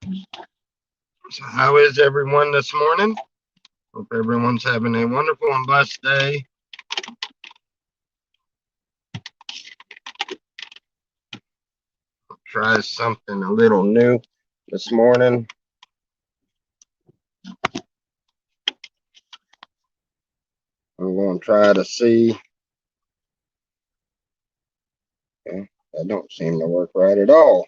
So how is everyone this morning? Hope everyone's having a wonderful and blessed day. I'll try something a little new this morning. I'm going to try to see. Okay, that don't seem to work right at all.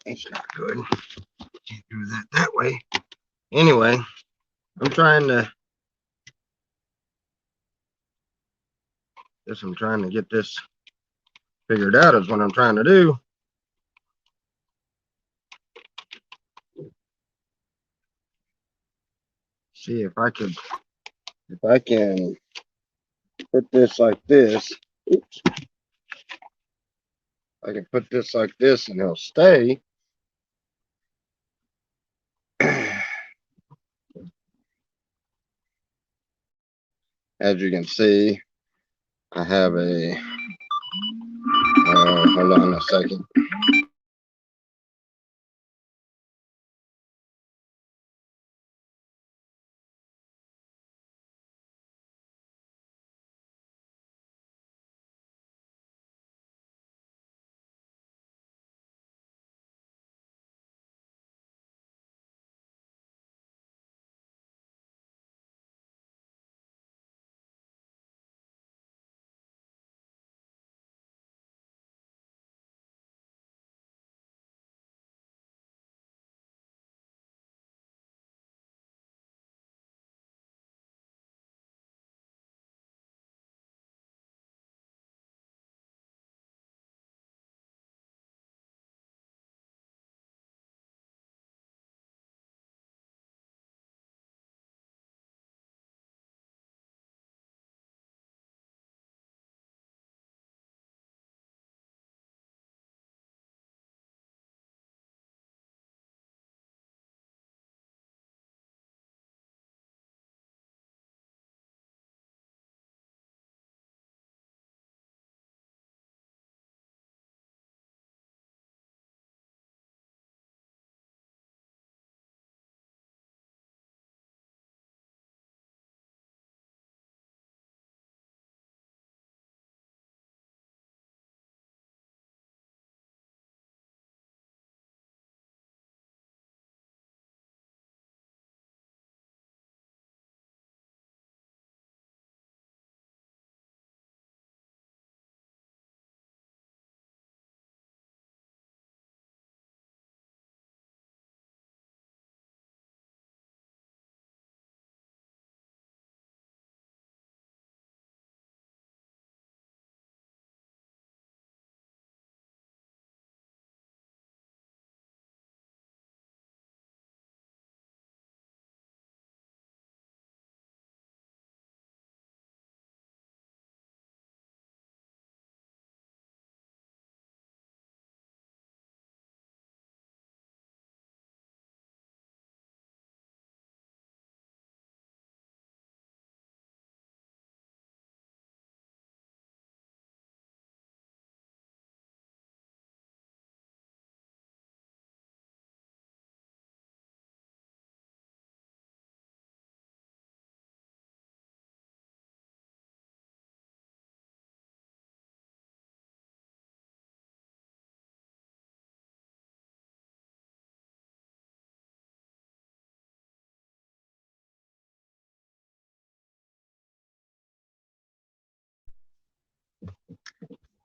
That's not good. Can't do that way. Anyway, I'm trying to get this figured out is what I'm trying to do. See if I can put this like this. Oops. I can put this like this and it'll stay. As you can see, I have a, hold on a second.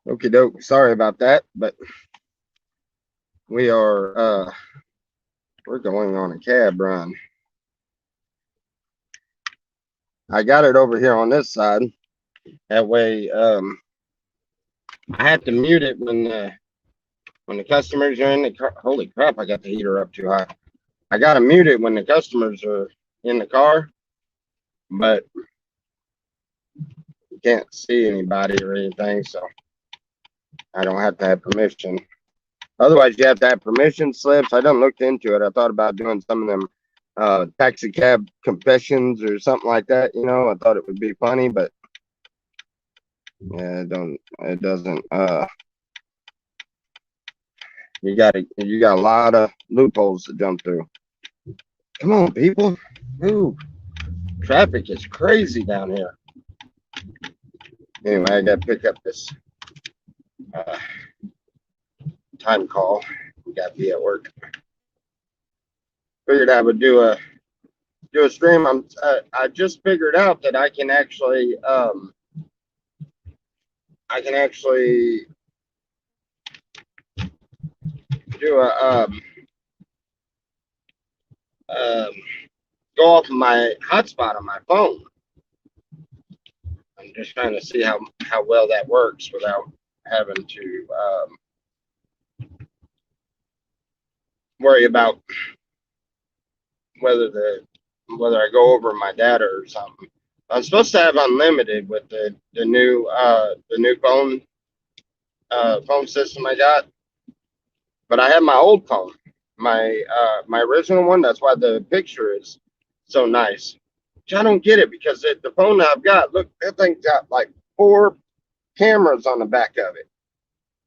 Okie doke. Sorry about that, but we're going on a cab run. I got it over here on this side. That way, I had to mute it when the customers are in the car. Holy crap! I got the heater up too high. I got to mute it when the customers are in the car, but you can't see anybody or anything, so I don't have to have permission. Otherwise, you have to have permission slips. I done looked into it. I thought about doing some of them taxi cab confessions or something like that. You know, I thought it would be funny, but Yeah, it doesn't, you got a lot of loopholes to jump through. Come on, people. Ooh, traffic is crazy down here. Anyway, I got to pick up this uh, time call. We got to be at work. Figured I would do a stream. I just figured out that I can actually do a um, go off of my hotspot on my phone. I'm just trying to see how well that works without having to worry about whether I go over my data or something. I'm supposed to have unlimited with the new phone system I got, but I have my old phone, my original one. That's why the picture is so nice. Which I don't get it because the phone that I've got, look, that thing's got like 4 cameras on the back of it,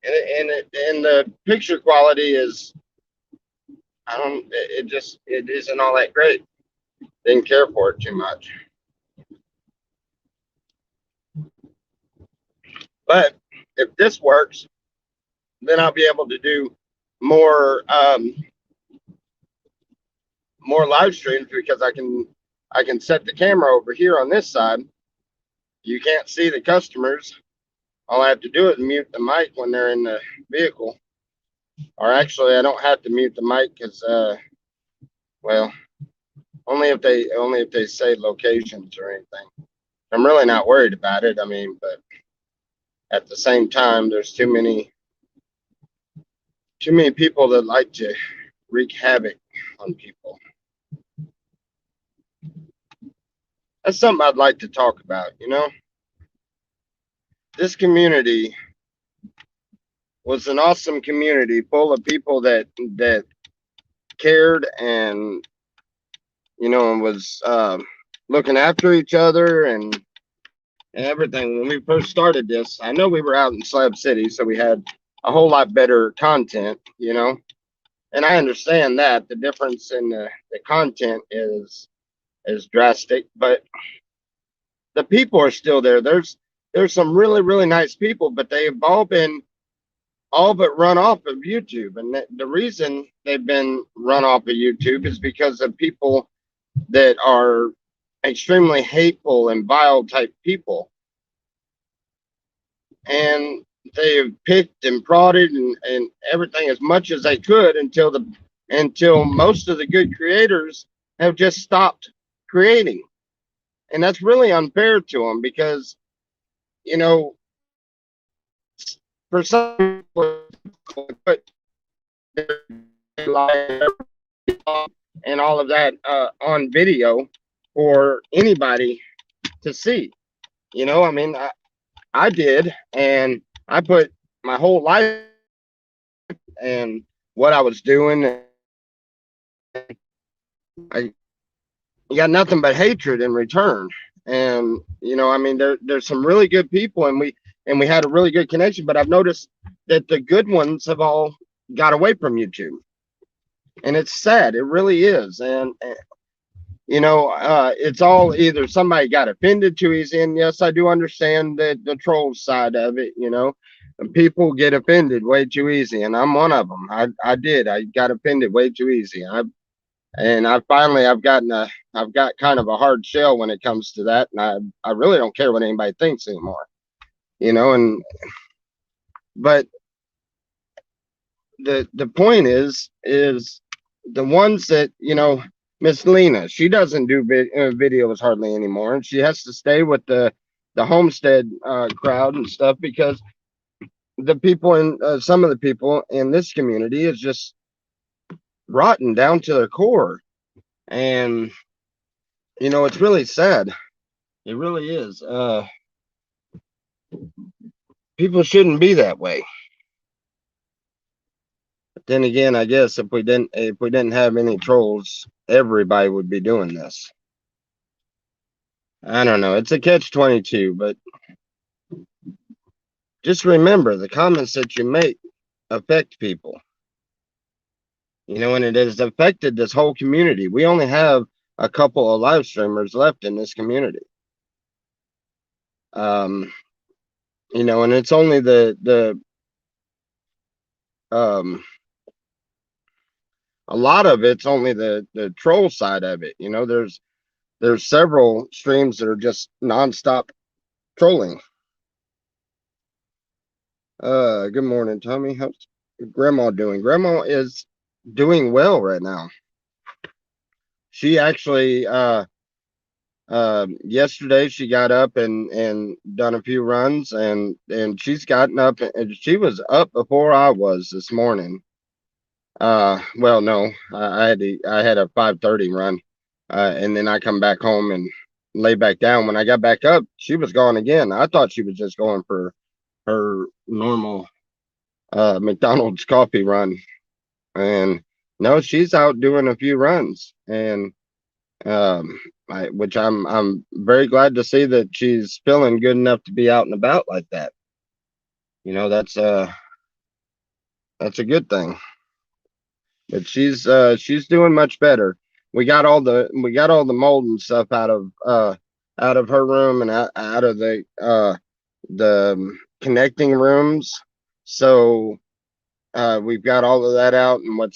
and the picture quality is, I don't, it isn't all that great. Didn't care for it too much. But if this works, then I'll be able to do more more live streams because I can set the camera over here on this side. You can't see the customers. All I have to do is mute the mic when they're in the vehicle. Or actually, I don't have to mute the mic because, well, only if they say locations or anything. I'm really not worried about it. I mean, but at the same time, there's too many people that like to wreak havoc on people. That's something I'd like to talk about. This community was an awesome community full of people that cared and was looking after each other and everything. When we first started this, I know we were out in Slab City, so we had a whole lot better content, and I understand that the difference in the content is drastic, but the people are still there. There's some really, really nice people, but they have all but run off of YouTube. And the reason they've been run off of YouTube is because of people that are extremely hateful and vile type people. And they have picked and prodded and everything as much as they could until most of the good creators have just stopped creating. And that's really unfair to them because, for some people, and all of that on video for anybody to see. I mean, I did, and I put my whole life and what I was doing. I got nothing but hatred in return. And I mean, there's some really good people, and we had a really good connection. But I've noticed that the good ones have all got away from YouTube, and it's sad. It really is. And it's all either somebody got offended too easy, and yes, I do understand the troll side of it. And people get offended way too easy, and I'm one of them. I got offended way too easy. I've got kind of a hard shell when it comes to that, and I really don't care what anybody thinks anymore. But the point is the ones that Miss Lena, she doesn't do videos hardly anymore, and she has to stay with the homestead crowd and stuff because the people in some of the people in this community is just rotten down to their core. And it's really sad. It really is. People shouldn't be that way. But then again, I guess if we didn't have any trolls, everybody would be doing this. I don't know. It's a catch-22, but just remember the comments that you make affect people. You know, and it has affected this whole community. We only have a couple of live streamers left in this community. You know, and it's only a lot of it's only the troll side of it. You know, there's several streams that are just nonstop trolling. Good morning, Tommy. How's Grandma doing? Grandma is doing well right now. She actually yesterday she got up and done a few runs, and she's gotten up, and she was up before I was this morning. Well, no, I had a 5:30 run, and then I come back home and lay back down. When I got back up, she was gone again. I thought she was just going for her normal McDonald's coffee run, and no, she's out doing a few runs, and which I'm very glad to see that she's feeling good enough to be out and about like that. You know, that's a good thing. But she's doing much better. We got all the mold and stuff out of her room and out of the connecting rooms. So we've got all of that out, and what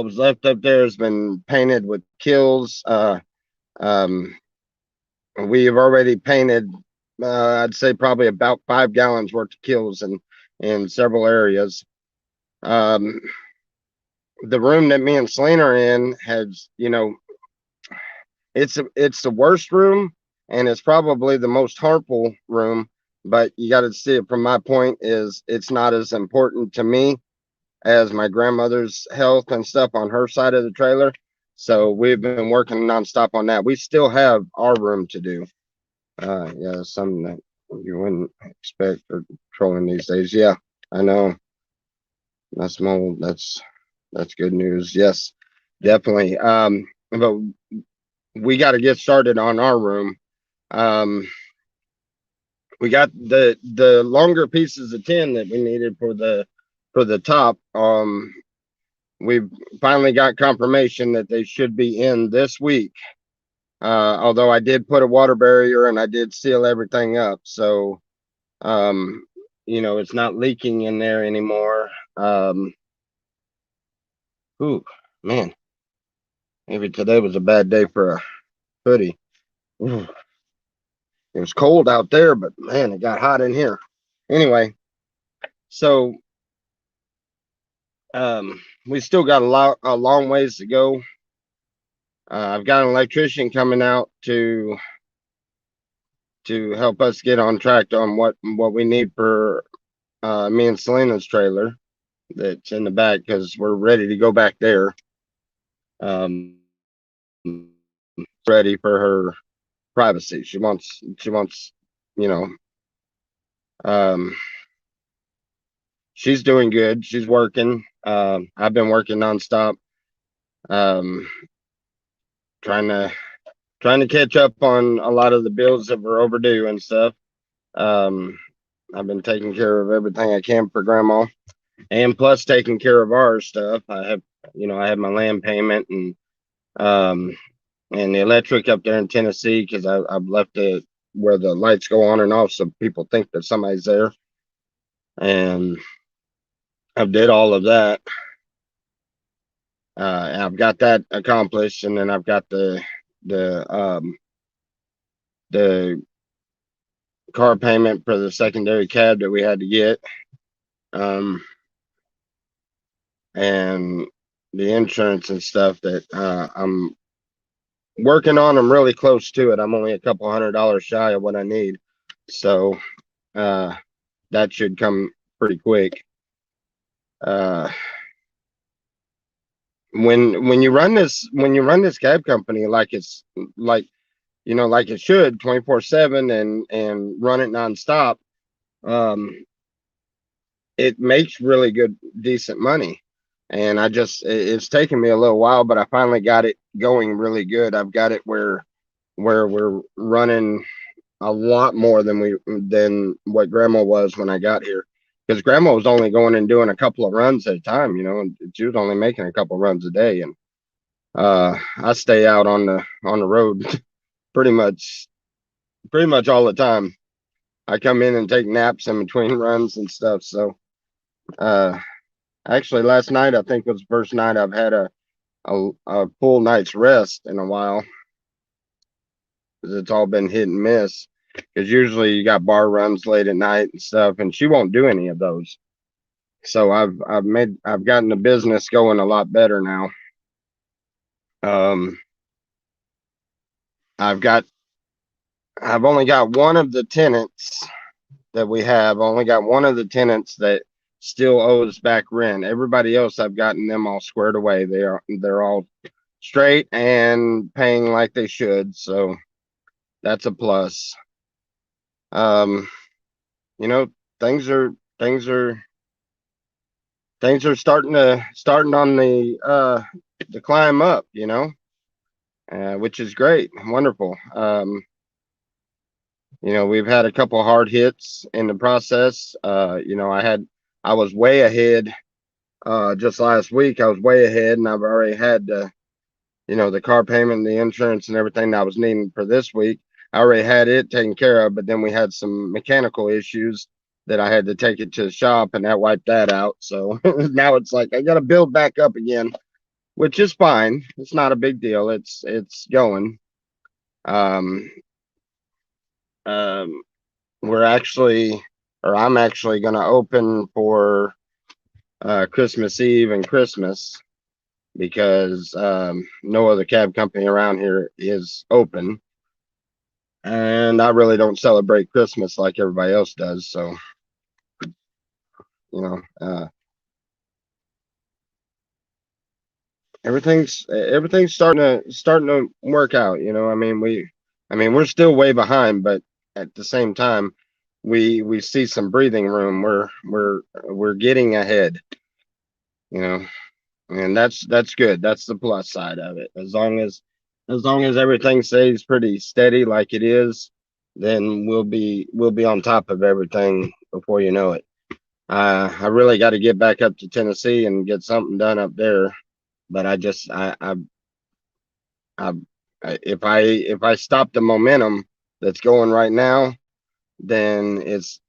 was left up there has been painted with kills. We have already painted, I'd say probably about 5 gallons worth of kills in several areas. The room that me and Selena are in has, you know, it's the worst room, and it's probably the most harmful room. But you got to see it from my point is it's not as important to me as my grandmother's health and stuff on her side of the trailer. So we've been working nonstop on that. We still have our room to do. Yeah, something that you wouldn't expect for trolling these days. Yeah, I know. That's mold. That's good news. Yes, definitely. But we got to get started on our room. We got the longer pieces of tin that we needed for the top. We've finally got confirmation that they should be in this week. Although I did put a water barrier and I did seal everything up, so you know, it's not leaking in there anymore. Ooh, man, maybe today was a bad day for a hoodie. Ooh, it was cold out there, but man, it got hot in here. Anyway, so we still got a long ways to go. I've got an electrician coming out to help us get on track on what we need for me and Selena's trailer that's in the back, because we're ready to go back there. Ready for her privacy. She wants, you know, she's doing good. She's working. I've been working nonstop. Trying to catch up on a lot of the bills that were overdue and stuff. I've been taking care of everything I can for grandma, and plus taking care of our stuff. I have my land payment and the electric up there in Tennessee, because I've left it where the lights go on and off so people think that somebody's there, and I've did all of that. I've got that accomplished, and then I've got the car payment for the secondary cab that we had to get, and the insurance and stuff that I'm working on. I'm really close to it. I'm only a couple $100 shy of what I need, so that should come pretty quick. When you run this cab company like it's like, you know, like it should, 24/7 and run it nonstop, it makes really good, decent money. And it's taken me a little while, but I finally got it going really good. I've got it where we're running a lot more than what Grandma was when I got here. Because Grandma was only going and doing a couple of runs at a time, and she was only making a couple of runs a day. And I stay out on the road pretty much all the time. I come in and take naps in between runs and stuff. So uh, actually, last night I think was the first night I've had a full night's rest in a while. Because it's all been hit and miss. Because usually you got bar runs late at night and stuff, and she won't do any of those. So I've gotten the business going a lot better now. Um, I've only got one of the tenants that we have. Only got one of the tenants that still owes back rent. Everybody else, I've gotten them all squared away. They're all straight and paying like they should. So that's a plus. Um, you know, things are things are things are starting on the climb up, which is great, wonderful. We've had a couple hard hits in the process. I was way ahead just last week. I was way ahead, and I've already had the car payment, the insurance, and everything that I was needing for this week. I already had it taken care of, but then we had some mechanical issues that I had to take it to the shop, and that wiped that out. So now it's like I got to build back up again, which is fine. It's not a big deal. It's going. Um, um, we're actually, or I'm actually going to open for Christmas Eve and Christmas because no other cab company around here is open. And I really don't celebrate Christmas like everybody else does. So, you know, uh, everything's starting to work out. We're still way behind, but at the same time, we see some breathing room. We're getting ahead. You know, and that's good. That's the plus side of it. As long as everything stays pretty steady like it is, then we'll be on top of everything before you know it. I really got to get back up to Tennessee and get something done up there. But I just I if I stop the momentum that's going right now, then it's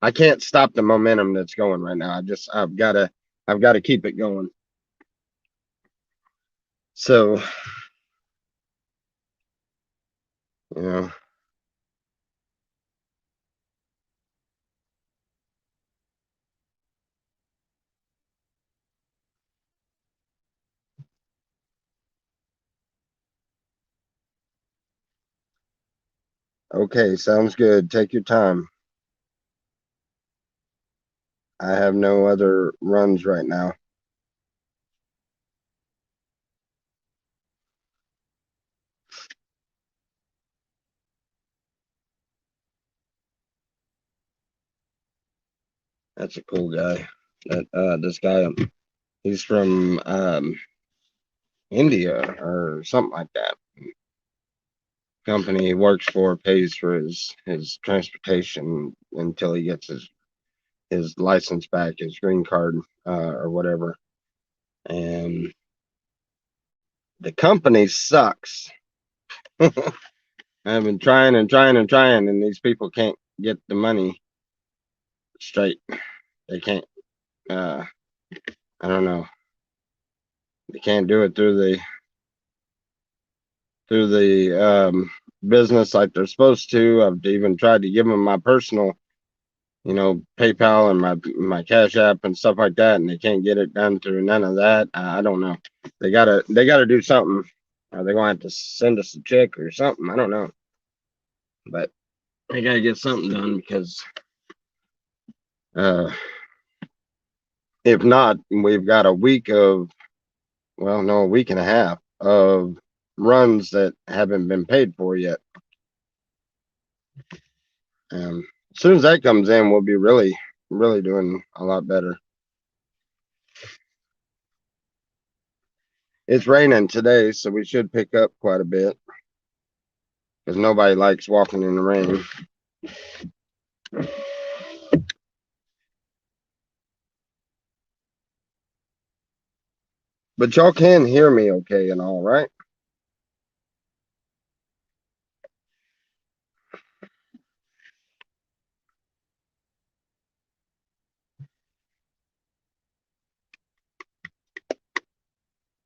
I can't stop the momentum that's going right now. I've got to keep it going. So, you know, okay, sounds good. Take your time. I have no other runs right now. That's a cool guy. This guy, he's from India or something like that. Company he works for pays for his transportation until he gets his license back, his green card or whatever. And the company sucks. I've been trying and trying and trying, and these people can't get the money straight. They can't. Uh, I don't know. They can't do it through the business like they're supposed to. I've even tried to give them my personal, PayPal and my Cash App and stuff like that, and they can't get it done through none of that. I don't know. They gotta do something. Are they gonna have to send us a check or something? I don't know. But they gotta get something done because uh, if not, we've got a week of, well, no, a week and a half of runs that haven't been paid for yet. As soon as that comes in, we'll be really, really doing a lot better. It's raining today, so we should pick up quite a bit. because nobody likes walking in the rain. But y'all can hear me okay and all, right?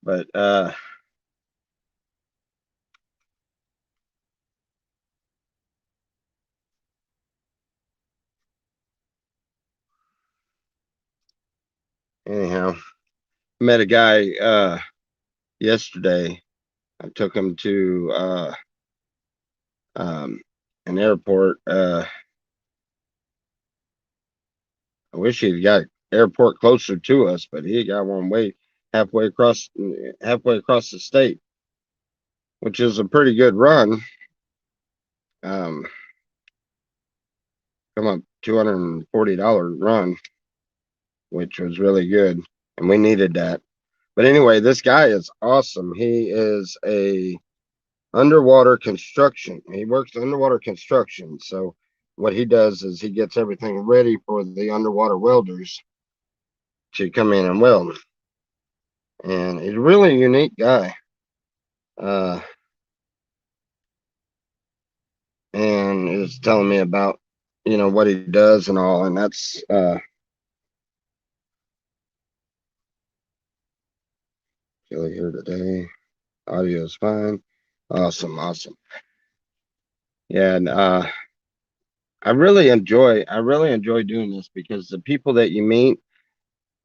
But anyhow, met a guy yesterday. I took him to um an airport. I wish he'd got airport closer to us, but he got one way halfway across the state, which is a pretty good run. Um, come up $240 run, which was really good, and we needed that. But anyway, this guy is awesome. He is a underwater construction. He works underwater construction. So what he does is he gets everything ready for the underwater welders to come in and weld. And he's a really unique guy. Uh, and is telling me about what he does and all, and that's Kelly here today. Audio is fine. Awesome. Yeah, and I really enjoy doing this because the people that you meet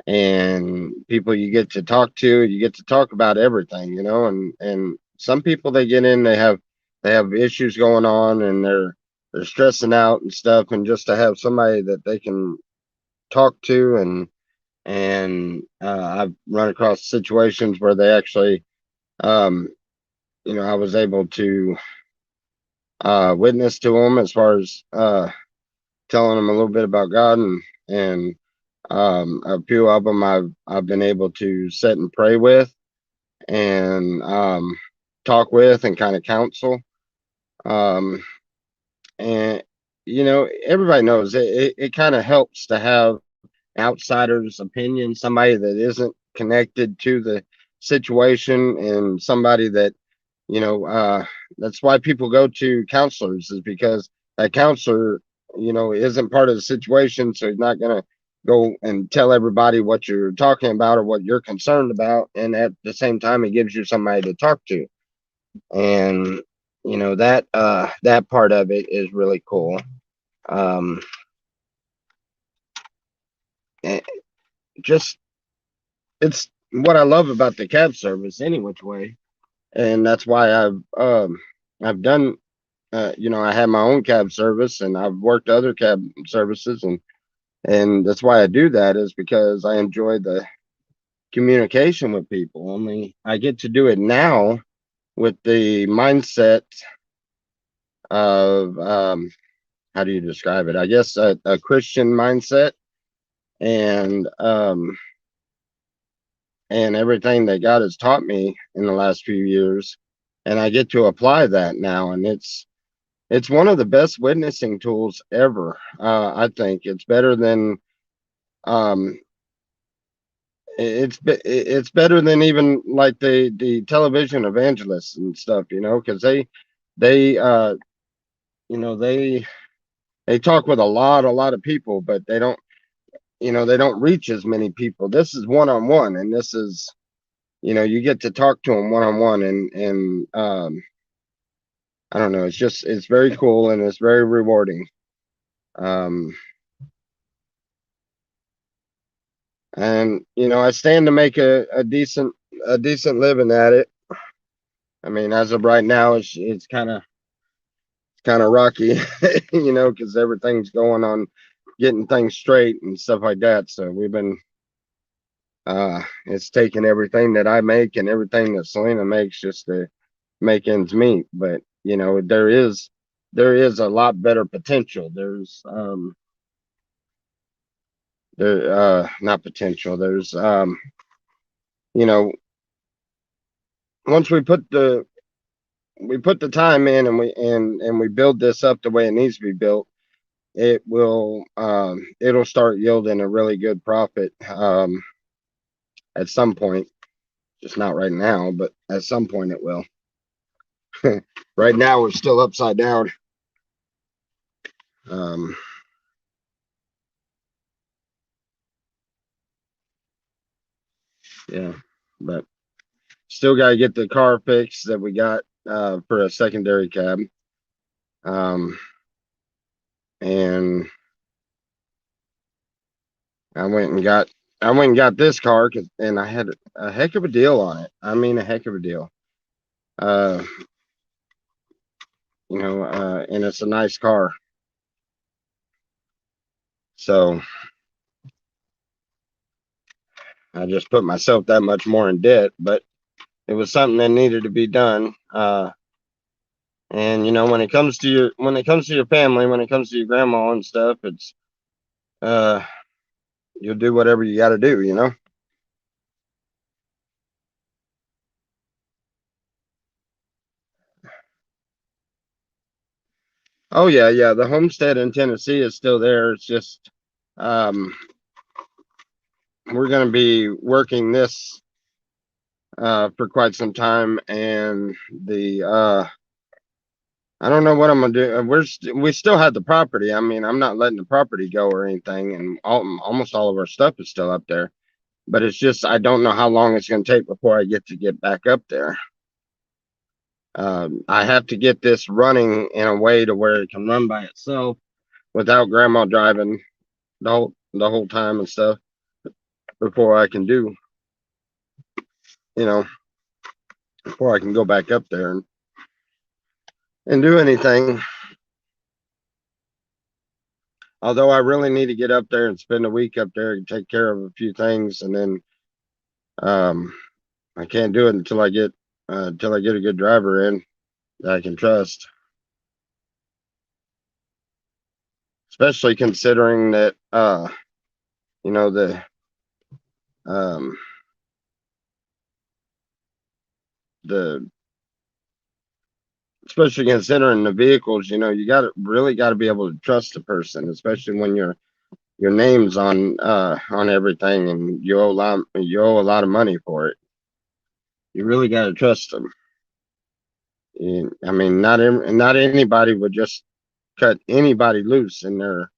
and people you get to talk to, you get to talk about everything, and some people they get in, they have issues going on and they're stressing out and stuff, and just to have somebody that they can talk to, and I've run across situations where they actually um I was able to witness to them as far as telling them a little bit about God, and a few of them I've been able to sit and pray with and talk with and kind of counsel. Um, and everybody knows it kind of helps to have outsider's opinion, somebody that isn't connected to the situation, and somebody that that's why people go to counselors, is because that counselor isn't part of the situation, so he's not going to go and tell everybody what you're talking about or what you're concerned about, and at the same time he gives you somebody to talk to, and that part of it is really cool. um and just it's what I love about the cab service any which way, and that's why I've done I have my own cab service, and I've worked other cab services, and that's why I do that, is because I enjoy the communication with people. Only I get to do it now with the mindset of how do you describe it? I guess a Christian mindset, and everything that God has taught me in the last few years, and I get to apply that now, and it's one of the best witnessing tools ever. I think it's better than um it's better than even like the television evangelists and stuff, because they you know they they talk with a lot of people, but they don't reach as many people. This is one on one, and this is you get to talk to them one on one, and I don't know, it's very cool and it's very rewarding. um and I stand to make a decent living at it. I mean, as of right now, it's kind of rocky, because everything's going on getting things straight and stuff like that. So we've been, it's taken everything that I make and everything that Selena makes just to make ends meet. But there is a lot better potential. Not potential. There's you know, once we put the we put the time in and we build this up the way it needs to be built, it will it'll start yielding a really good profit at some point. Just not right now, but at some point it will. Right now we're still upside down. Um, yeah, but still got to get the car fixed that we got for a secondary cab. Um, and I went and got this car and I had a heck of a deal on it. I mean, a heck of a deal. Uh, and it's a nice car. So I just put myself that much more in debt, but it was something that needed to be done. And when it comes to your family, when it comes to your grandma and stuff, it's uh, you'll do whatever you got to do. Oh yeah, yeah. The homestead in Tennessee is still there. It's just um, we're going to be working this for quite some time, and the I don't know what I'm gonna do. We still have the property. I mean, I'm not letting the property go or anything, and almost all of our stuff is still up there. But it's just I don't know how long it's gonna take before I get back up there. I have to get this running in a way to where it can run by itself without grandma driving the whole time and stuff before I can you know, before I can go back up there and do anything. Although I really need to get up there and spend a week up there and take care of a few things, and then um, I can't do it until I get a good driver in that I can trust. Especially considering that you know um, the especially considering the vehicles, you got to be able to trust a person, especially when your name's on everything and you owe a lot of money for it. You really got to trust them. I mean, not anybody would just cut anybody loose in their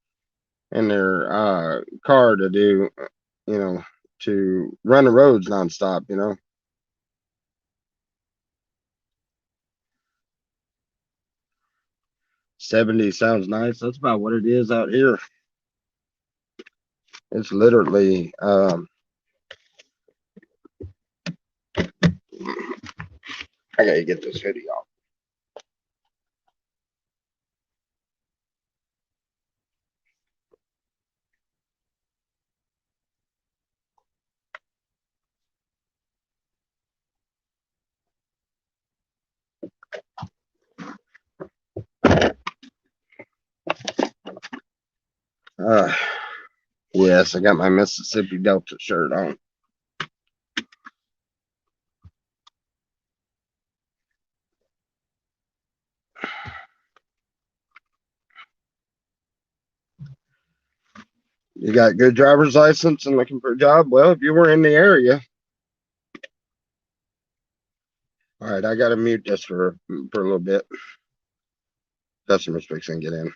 car to do, you know, to run the roads nonstop. 70 sounds nice. That's about what it is out here. It's literally I gotta get this hoodie off. Uh yes, I got my Mississippi Delta shirt on. You got good driver's license and looking for a job? Well, if you were in the area. All right, I gotta mute this for a little bit. Customers fixing to get in.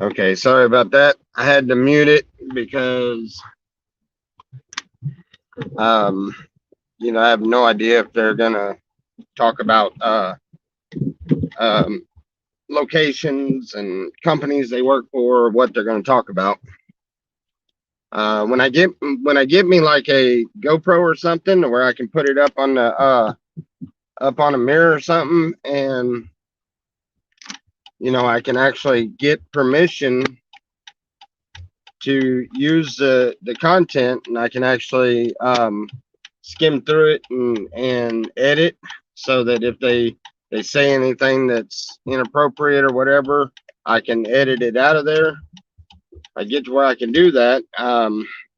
Okay, sorry about that. I had to mute it because, um, I have no idea if they're gonna talk about um, locations and companies they work for, or what they're gonna talk about. When I get me like a GoPro or something, where I can put it up on a mirror or something, and I can actually get permission to use the content, and I can actually skim through it and edit, so that if they say anything that's inappropriate or whatever, I can edit it out of there. I get to where I can do that,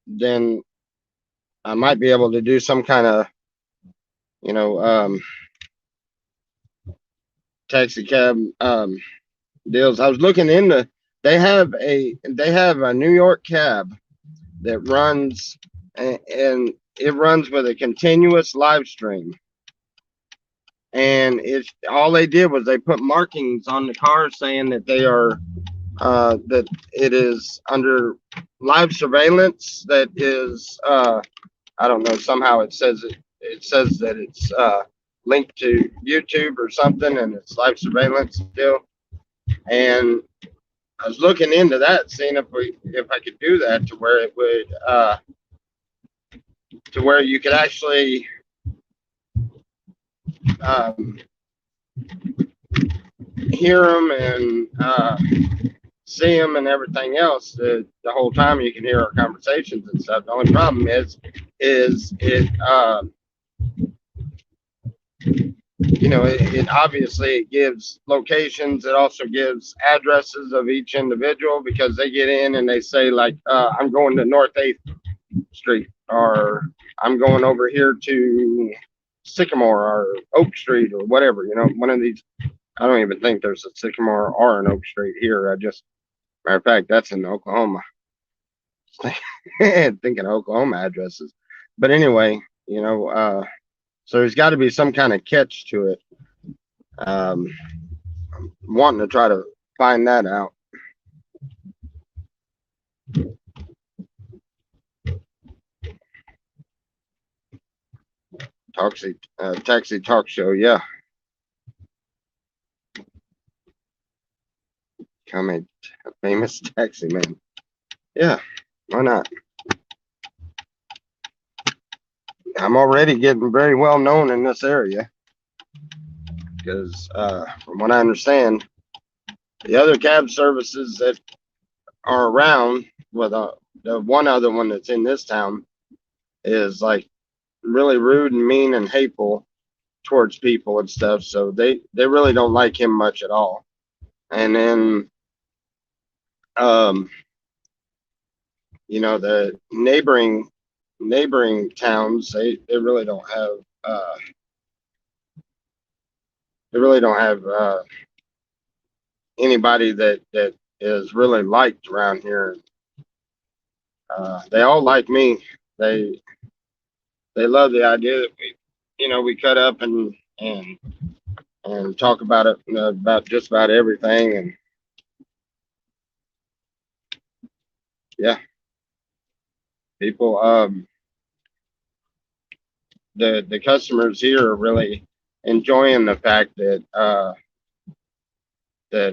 then I might be able to do some kind of you know taxi cab deals. I was looking into, they have a New York cab that runs, and it runs with a continuous live stream. And it's all they did was they put markings on the car saying that that it is under live surveillance. That is, I don't know. Somehow it says that it's linked to YouTube or something, and it's live surveillance still. And I was looking into that, seeing if I could do that to where it would to where you could actually um, hear them and see them and everything else. The whole time you can hear our conversations and stuff. The only problem is it obviously it gives locations. It also gives addresses of each individual, because they get in and they say like, I'm going to North 8th Street, or I'm going over here to Sycamore or Oak Street or whatever. One of these. I don't even think there's a Sycamore or an Oak Street here. Matter of fact, that's in Oklahoma. Thinking of Oklahoma addresses. But anyway, so there's got to be some kind of catch to it. I'm wanting to try to find that out. Taxi talk show, yeah. Become a famous taxi man. Yeah, why not? I'm already getting very well known in this area, because from what I understand, the other cab services that are around, with the one other one that's in this town, is like really rude and mean and hateful towards people and stuff. So they really don't like him much at all. And then the neighboring towns, they really don't have anybody that is really liked around here. They all like me. They they love the idea that we cut up and talk about it, about just about everything. And yeah, people, the customers here are really enjoying the fact that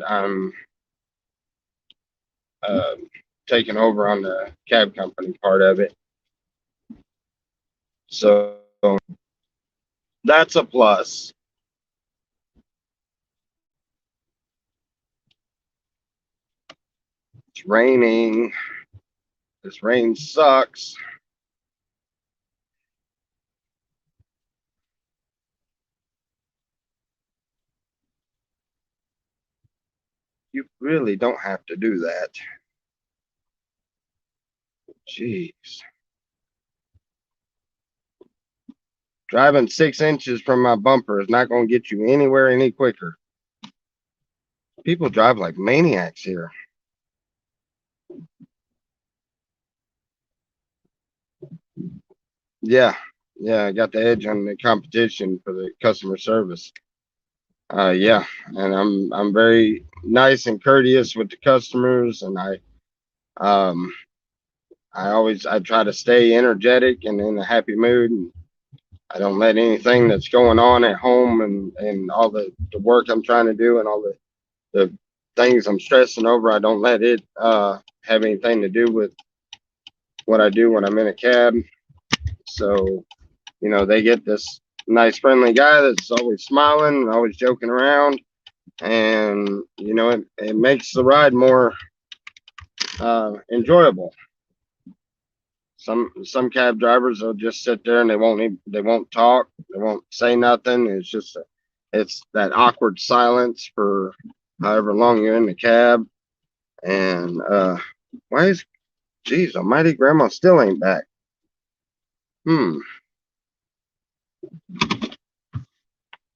I'm uh, taking over on the cab company part of it. So that's a plus. It's raining. This rain sucks. You really don't have to do that. Jeez. Driving 6 inches from my bumper is not going to get you anywhere any quicker. People drive like maniacs here. Yeah. Yeah, I got the edge on the competition for the customer service. Yeah, and I'm very nice and courteous with the customers, and um I try to stay energetic and in a happy mood. And I don't let anything that's going on at home and all the work I'm trying to do and all the things I'm stressing over, I don't let it have anything to do with what I do when I'm in a cab. So, they get this nice friendly guy that's always smiling and always joking around, and it makes the ride more enjoyable. Some cab drivers will just sit there and they won't talk, they won't say nothing. It's that awkward silence for however long you're in the cab. And why is geez almighty, grandma still ain't back?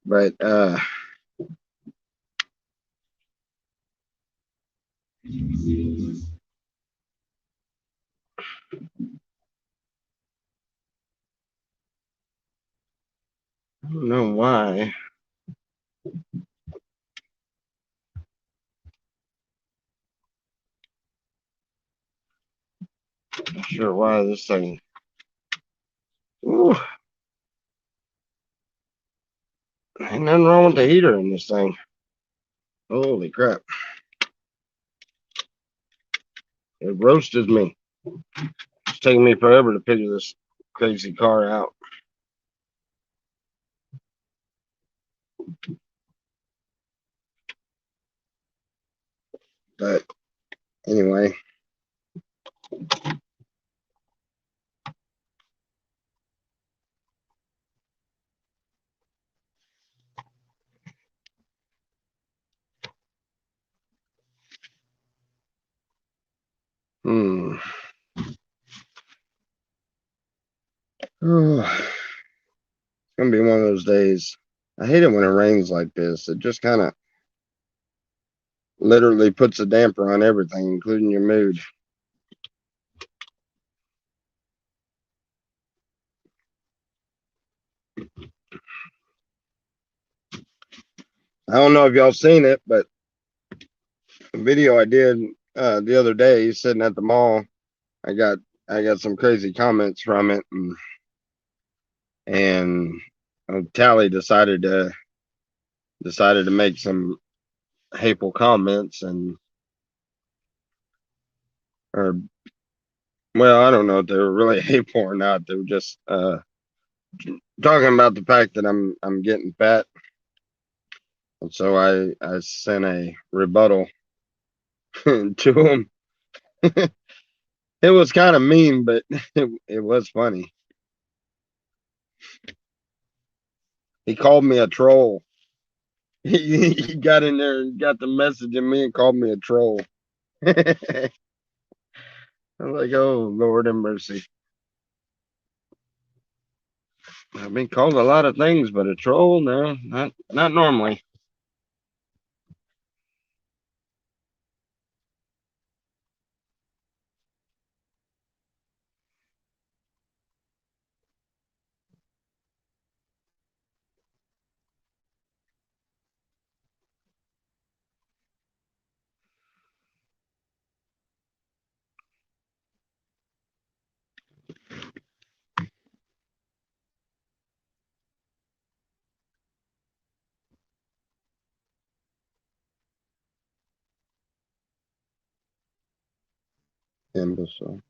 But I don't know why. Not sure why this thing. Ooh, ain't nothing wrong with the heater in this thing. Holy crap! It roasted me. It's taking me forever to figure this crazy car out. But anyway, hmm. Oh, it's gonna be one of those days. I hate it when it rains like this. It just kind of literally puts a damper on everything, including your mood. I don't know if y'all seen it, but the video I did the other day, sitting at the mall, I got I got some crazy comments from it, and Tally decided to make some hateful comments, and or well, I don't know if they were really hateful or not. They were just talking about the fact that I'm getting fat, and so I sent a rebuttal to him. It was kind of mean, but it was funny. He called me a troll. He got in there and got the message in me and called me a troll. I'm like, oh Lord have mercy. I've been called a lot of things, but a troll, no, not normally. Imbecile.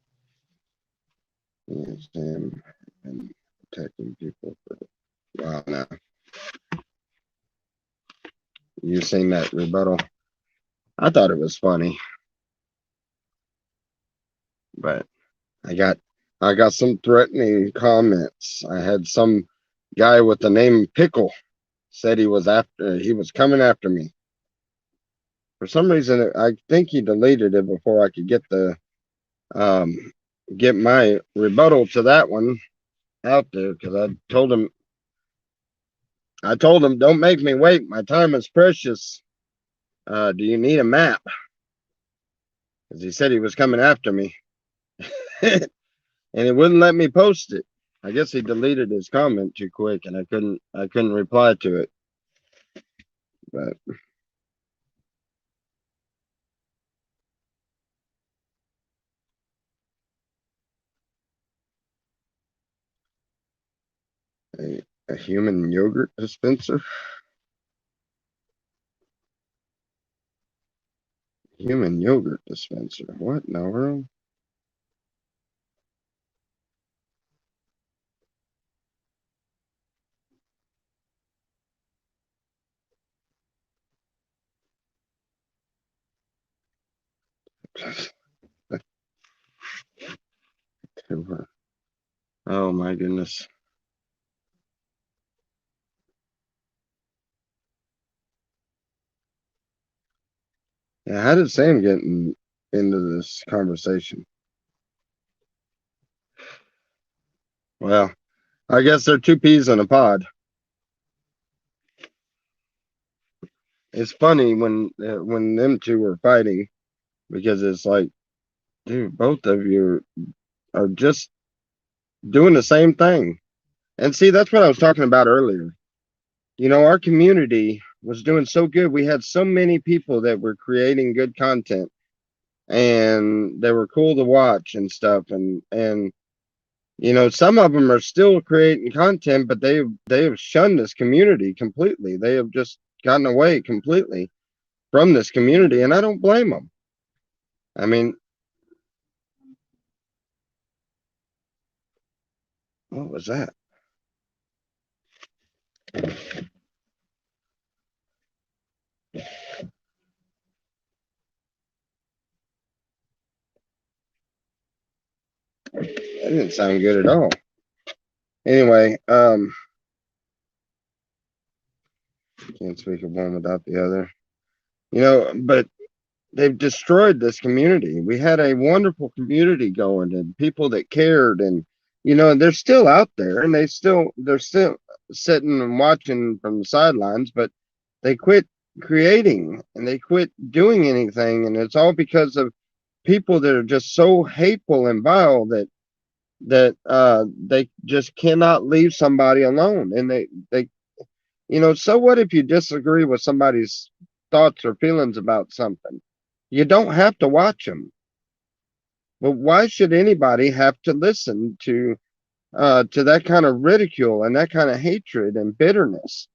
Yes, him and attacking people for a while now. You seen that rebuttal? I thought it was funny, but I got I got some threatening comments. I had some guy with the name Pickle said he was coming after me. For some reason, I think he deleted it before I could um get my rebuttal to that one out there, because I told him, don't make me wait. My time is precious. Do you need a map? Because he said he was coming after me. And he wouldn't let me post it. I guess he deleted his comment too quick, and I couldn't reply to it. but a human yogurt dispenser. Human yogurt dispenser. What in the world? Oh my goodness. Yeah, how did Sam get into this conversation? Well, I guess they're two peas in a pod. It's funny when them two were fighting because it's like, dude, both of you are just doing the same thing. And see, that's what I was talking about earlier. You know, our community was doing so good. We had so many people that were creating good content and they were cool to watch and stuff. And you know, some of them are still creating content, but they have shunned this community completely. They have just gotten away completely from this community, and I don't blame them. I mean, what was that? That didn't sound good at all. Anyway, can't speak of one without the other. You know, but they've destroyed this community. We had a wonderful community going and people that cared and you know, they're still out there and they're still sitting and watching from the sidelines, but they quit creating and they quit doing anything and it's all because of people that are just so hateful and vile that they just cannot leave somebody alone and they you know, so what if you disagree with somebody's thoughts or feelings about something? You don't have to watch them. But why should anybody have to listen to that kind of ridicule and that kind of hatred and bitterness?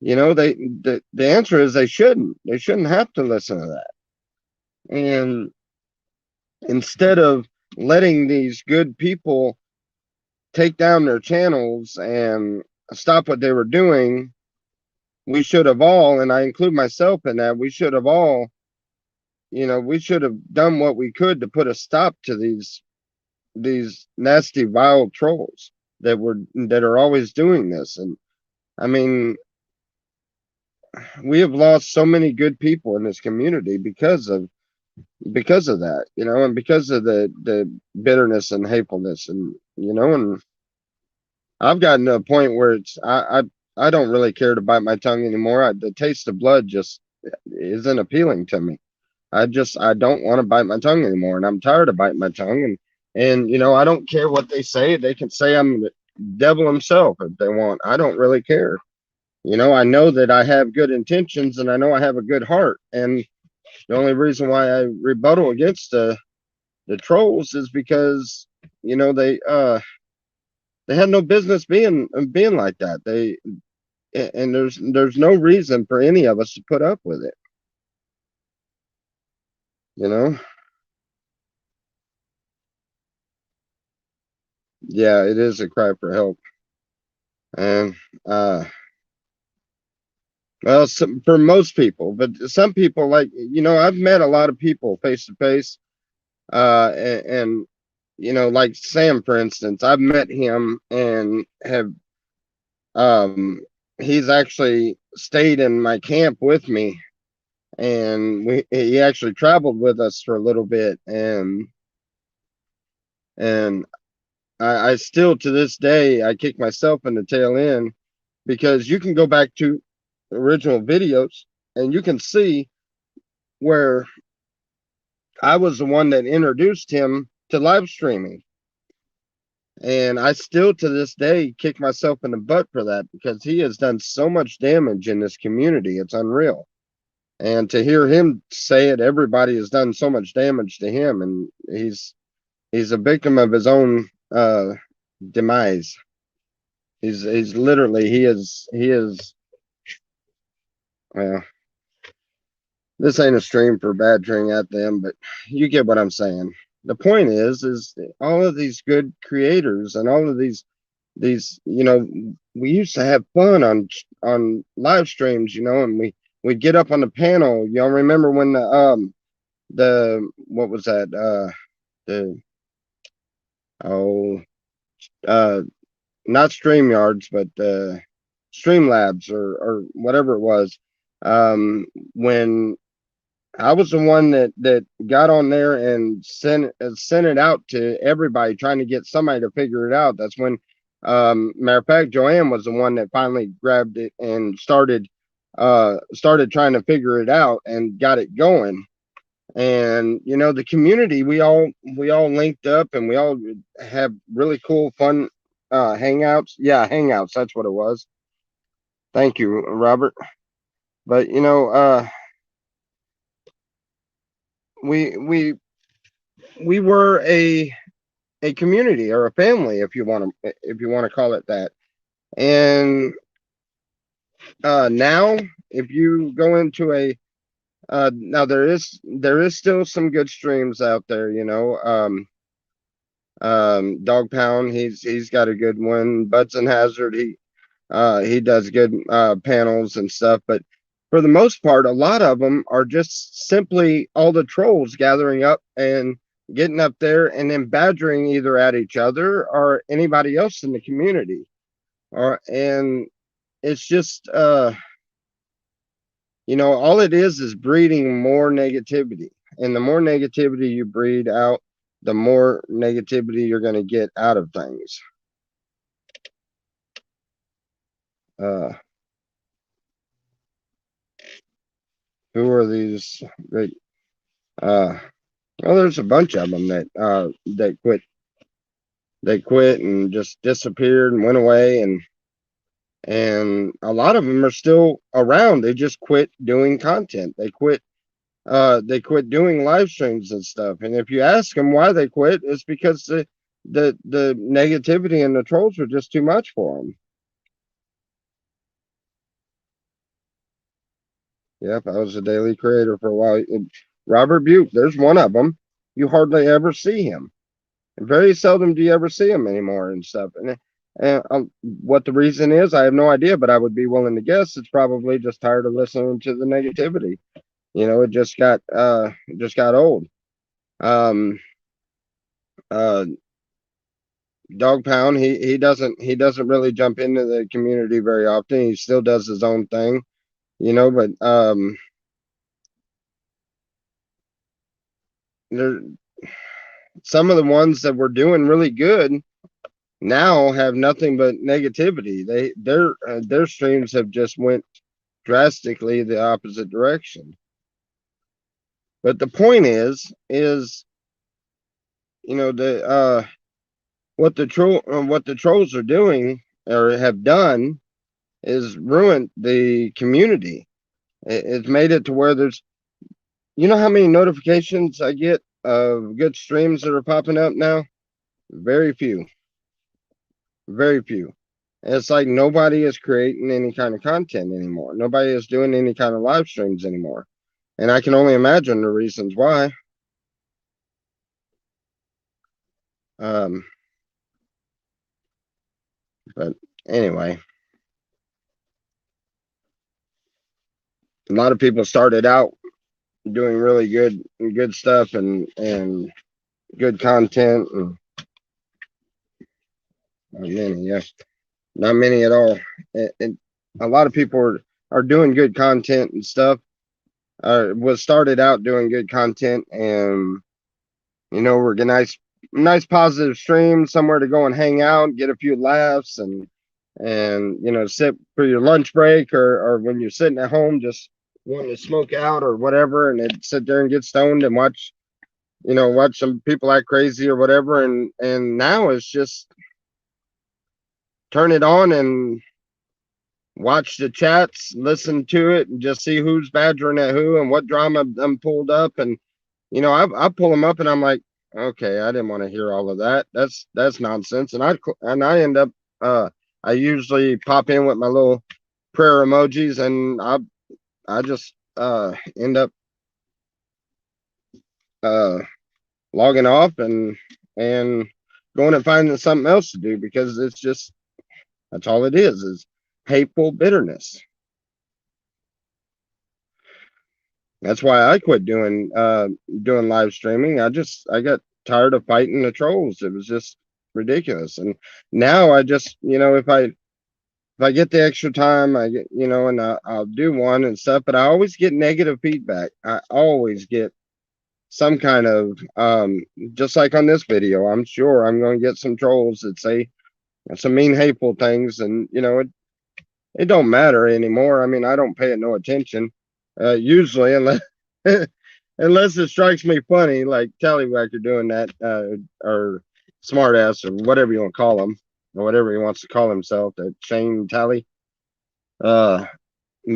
You know, the answer is they shouldn't. They shouldn't have to listen to that. And instead of letting these good people take down their channels and stop what they were doing, we should have all, and I include myself in that, we should have all, you know, we should have done what we could to put a stop to these nasty vile trolls that are always doing this. And I mean, we have lost so many good people in this community because of that, you know, and because of the bitterness and hatefulness, and you know, and I've gotten to a point where I don't really care to bite my tongue anymore. The taste of blood just isn't appealing to me. I don't want to bite my tongue anymore, and I'm tired of biting my tongue. And you know, I don't care what they say. They can say I'm the devil himself if they want. I don't really care. You know, I know that I have good intentions, and I know I have a good heart. And the only reason why I rebuttal against the trolls is because you know they had no business being like that. And there's no reason for any of us to put up with it. You know. Yeah, it is a cry for help. And uh well, for most people, but some people, like, you know, I've met a lot of people face to face, and you know, like Sam, for instance, I've met him and have um he's actually stayed in my camp with me, and he actually traveled with us for a little bit, and I still to this day I kick myself in the tail end because you can go back to original videos and you can see where I was the one that introduced him to live streaming. And I still to this day kick myself in the butt for that, because he has done so much damage in this community. It's unreal. And to hear him say it, everybody has done so much damage to him, and he's a victim of his own demise. He's literally he is well, this ain't a stream for badgering at them, but you get what I'm saying. The point is all of these good creators and all of these, we used to have fun on live streams, and we'd get up on the panel. Y'all remember when the what was that, the oh uh not StreamYards, but Streamlabs, or whatever it was. When I was the one that got on there and sent it out to everybody, trying to get somebody to figure it out. That's when, matter of fact, Joanne was the one that finally grabbed it and started trying to figure it out and got it going. And the community, we all linked up, and we all have really cool, fun hangouts. Yeah, hangouts. That's what it was. Thank you, Robert. But we we were a community, or a family, if you want to call it that. And now, if you go into now, there is still some good streams out there. Dog Pound, he's got a good one. Budson Hazard, he does good panels and stuff. But for the most part, a lot of them are just simply all the trolls gathering up and getting up there and then badgering either at each other or anybody else in the community. And it's just all it is breeding more negativity. And the more negativity you breed out, the more negativity you're going to get out of things. Who are these great? Well, there's a bunch of them that quit. They quit and just disappeared and went away, and a lot of them are still around. They just quit doing content. They quit doing live streams and stuff. And if you ask them why they quit, it's because the negativity and the trolls were just too much for them. Yep, I was a daily creator for a while. And Robert Buke, there's one of them. You hardly ever see him. And very seldom do you ever see him anymore and stuff. And what the reason is, I have no idea, but I would be willing to guess it's probably just tired of listening to the negativity. It just got old. Um, uh, Dog Pound, he doesn't really jump into the community very often. He still does his own thing, but there some of the ones that were doing really good now have nothing but negativity. Their streams have just went drastically the opposite direction. But the point is the what the trolls are doing or have done is ruined the community. It's made it to where how many notifications I get of good streams that are popping up now? Very few. Very few. And it's like nobody is creating any kind of content anymore. Nobody is doing any kind of live streams anymore. And I can only imagine the reasons why. But anyway, a lot of people started out doing really good stuff and good content, and not many, yes, not many at all. And a lot of people are doing good content and stuff. Was started out doing good content, and we're getting nice positive stream, somewhere to go and hang out, get a few laughs, and sit for your lunch break, or when you're sitting at home just wanting to smoke out or whatever, and then sit there and get stoned and watch some people act crazy or whatever. And now it's just turn it on and watch the chats, listen to it, and just see who's badgering at who and what drama I'm pulled up. And I pull them up, and I'm like, okay, I didn't want to hear all of that. That's nonsense. And I end up I usually pop in with my little prayer emojis, and I just end up uh logging off and going and finding something else to do, because it's just, that's all it is hateful bitterness. That's why I quit doing live streaming. I got tired of fighting the trolls. It was just ridiculous. And now I just, if I get the extra time, I get, and I'll do one and stuff, but I always get negative feedback. I always get some kind of just like on this video. I'm sure I'm going to get some trolls that say some mean, hateful things, and it don't matter anymore. I mean, I don't pay it no attention usually, unless unless it strikes me funny, like Tallywhacker doing that, or Smartass, or whatever you want to call him, or whatever he wants to call himself, that Shane Tally. Uh,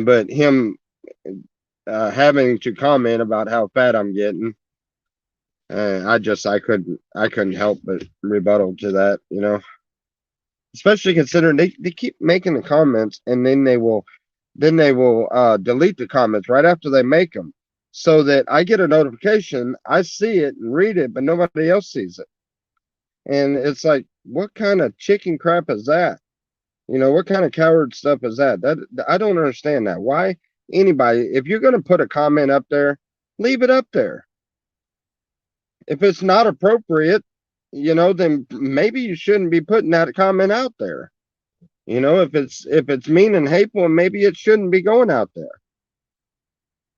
but him having to comment about how fat I'm getting, I couldn't help but rebuttal to that, especially considering they keep making the comments, and then they will delete the comments right after they make them, so that I get a notification, I see it and read it, but nobody else sees it. And it's like, what kind of chicken crap is that? What kind of coward stuff is that? That I don't understand that. Why anybody, if you're going to put a comment up there, leave it up there. If it's not appropriate, then maybe you shouldn't be putting that comment out there. If it's mean and hateful, maybe it shouldn't be going out there.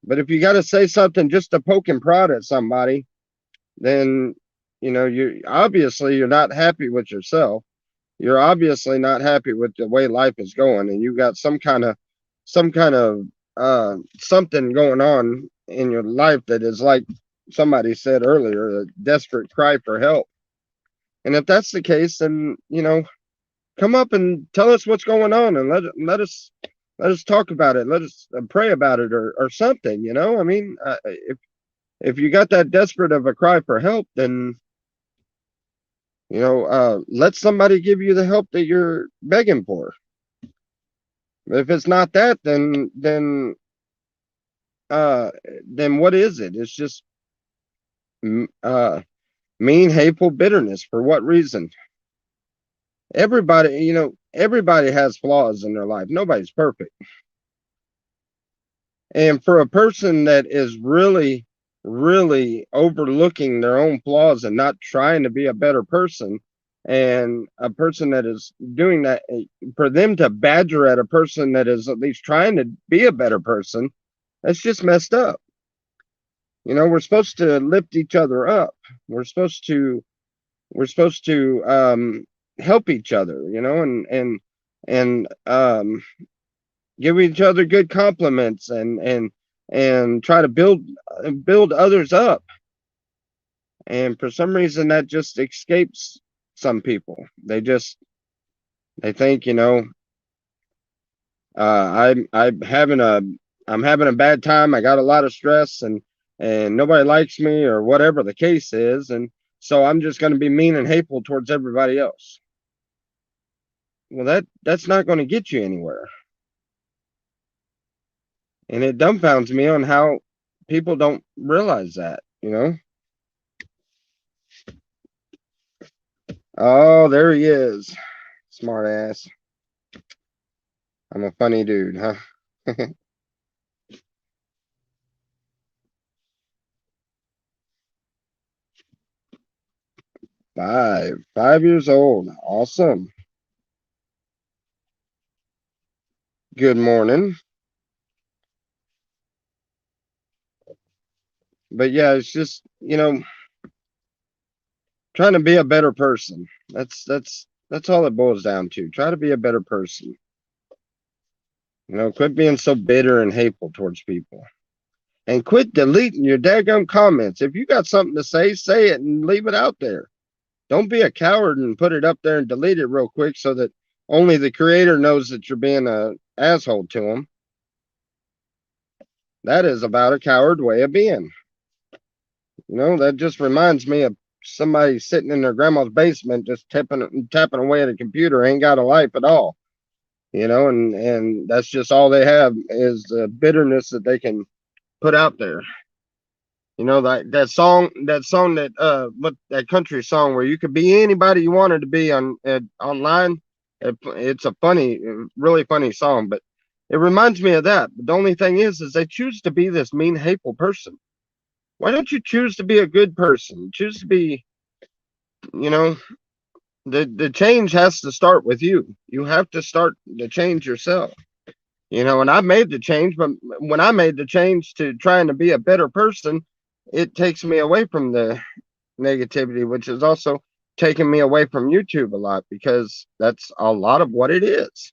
But if you got to say something just to poke and prod at somebody, then you're not happy with yourself. You're obviously not happy with the way life is going, and you got some kind of something going on in your life that is, like somebody said earlier, a desperate cry for help. And if that's the case, then come up and tell us what's going on, and let us talk about it. Let us pray about it, or something. I mean, if you got that desperate of a cry for help, then let somebody give you the help that you're begging for. If it's not that, then what is it? It's just mean, hateful bitterness. For what reason? Everybody has flaws in their life. Nobody's perfect. And for a person that is really, really overlooking their own flaws and not trying to be a better person, and a person that is doing that, for them to badger at a person that is at least trying to be a better person, that's just messed up. We're supposed to lift each other up. We're supposed to help each other, and give each other good compliments, and try to build others up. And for some reason, that just escapes some people. They think, I'm having a bad time. I got a lot of stress, and nobody likes me, or whatever the case is, and so I'm just going to be mean and hateful towards everybody else. Well, that's not going to get you anywhere. And it dumbfounds me on how people don't realize that, Oh, there he is. Smart ass. I'm a funny dude, huh? 5 years old. Awesome. Good morning. But yeah, it's just, trying to be a better person. That's all it boils down to. Try to be a better person. Quit being so bitter and hateful towards people. And quit deleting your daggum comments. If you got something to say it and leave it out there. Don't be a coward and put it up there and delete it real quick, so that only the creator knows that you're being a asshole to him. That is about a coward way of being. That just reminds me of somebody sitting in their grandma's basement just tapping away at a computer, ain't got a life at all. And that's just all they have is the bitterness that they can put out there. What that country song where you could be anybody you wanted to be online. It's a funny, really funny song, but it reminds me of that. But the only thing is they choose to be this mean, hateful person. Why don't you choose to be a good person? Choose to be, you know, the change has to start with you. You have to start the change yourself. And I made the change, but when I made the change to trying to be a better person, it takes me away from the negativity, which is also taking me away from YouTube a lot because that's a lot of what it is.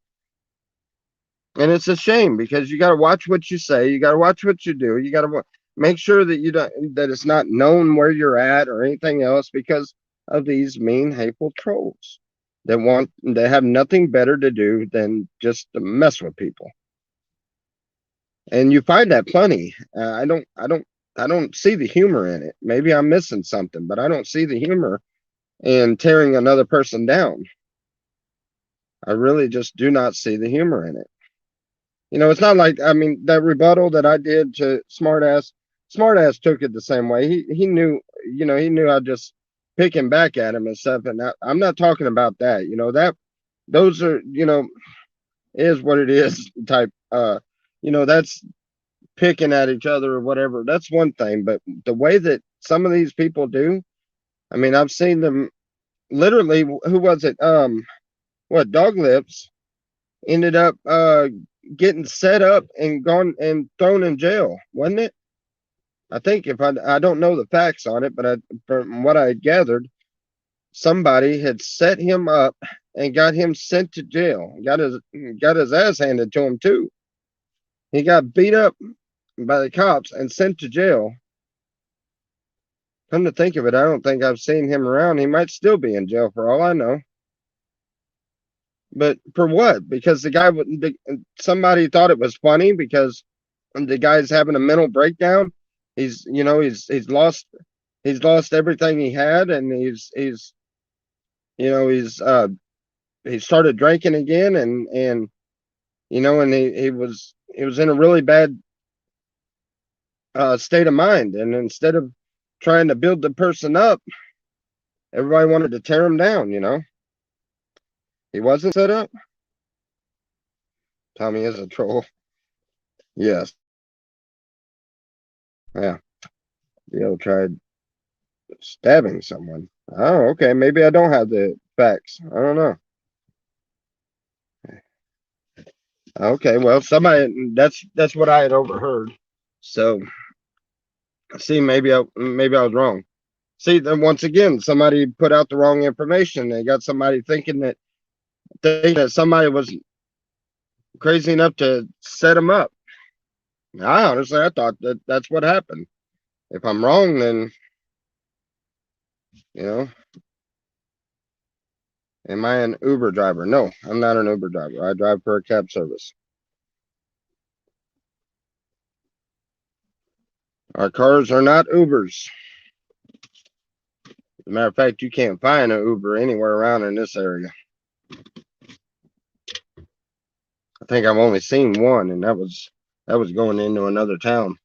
And it's a shame because you got to watch what you say, you got to watch what you do, you got to make sure that you don't that it's not known where you're at or anything else because of these mean, hateful trolls that have nothing better to do than just to mess with people. And you find that funny. I don't see the humor in it. Maybe I'm missing something, but I don't see the humor in tearing another person down. I really just do not see the humor in it. It's not like that rebuttal that I did to Smartass. Smartass took it the same way. He knew, he knew I'd just picking back at him and stuff. And I'm not talking about that. Those are, is what it is type. That's picking at each other or whatever. That's one thing. But the way that some of these people do, I've seen them literally. Who was it? What Dog Lips ended up getting set up and gone and thrown in jail, wasn't it? I think if I don't know the facts on it, but from what I gathered, somebody had set him up and got him sent to jail. Got his ass handed to him too. He got beat up by the cops and sent to jail. Come to think of it, I don't think I've seen him around. He might still be in jail for all I know. But for what? Because somebody thought it was funny because the guy's having a mental breakdown. He's lost everything he had, and he started drinking again, and he was in a really bad state of mind. And instead of trying to build the person up, everybody wanted to tear him down. He wasn't set up. Tommy is a troll. Yes. Yeah. Leo tried stabbing someone. Oh, okay. Maybe I don't have the facts. I don't know. Okay, well, that's what I had overheard. So, see, maybe I was wrong. See, then once again, somebody put out the wrong information. They got somebody thinking that somebody was crazy enough to set them up. I thought that's what happened. If I'm wrong, then you know, am I an Uber driver? No, I'm not an Uber driver. I drive for a cab service. Our cars are not Ubers. As a matter of fact, you can't find an Uber anywhere around in this area. I think I've only seen one, and that was going into another town.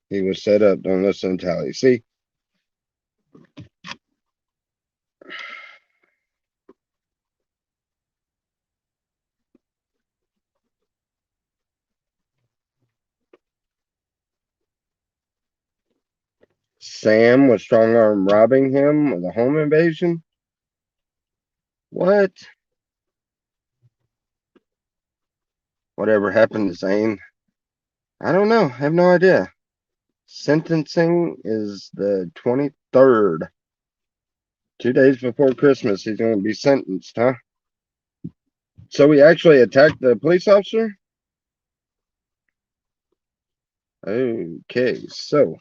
He was set up. Don't listen to Tally. See, Sam was strong arm robbing him of the home invasion. What? Whatever happened to Zane? I don't know. I have no idea. Sentencing is the 23rd. 2 days before Christmas, he's going to be sentenced, huh? So he actually attacked the police officer? Okay, so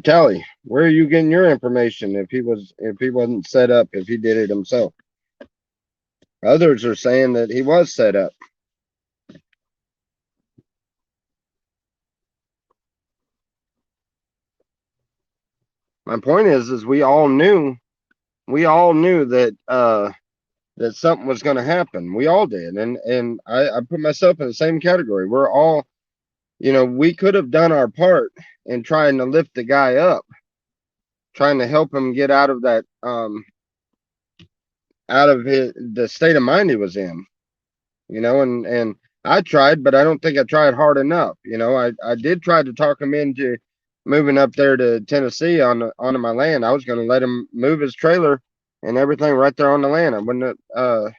Tally, where are you getting your information if he wasn't set up, if he did it himself? Others are saying that he was set up. My point is we all knew that something was going to happen. We all did, and I put myself in the same category. We're all, we could have done our part in trying to lift the guy up, trying to help him get out of that out of the state of mind he was in, and I tried, but I don't think I tried hard enough. I did try to talk him into moving up there to Tennessee onto my land. I was going to let him move his trailer and everything right there on the land. I wouldn't have,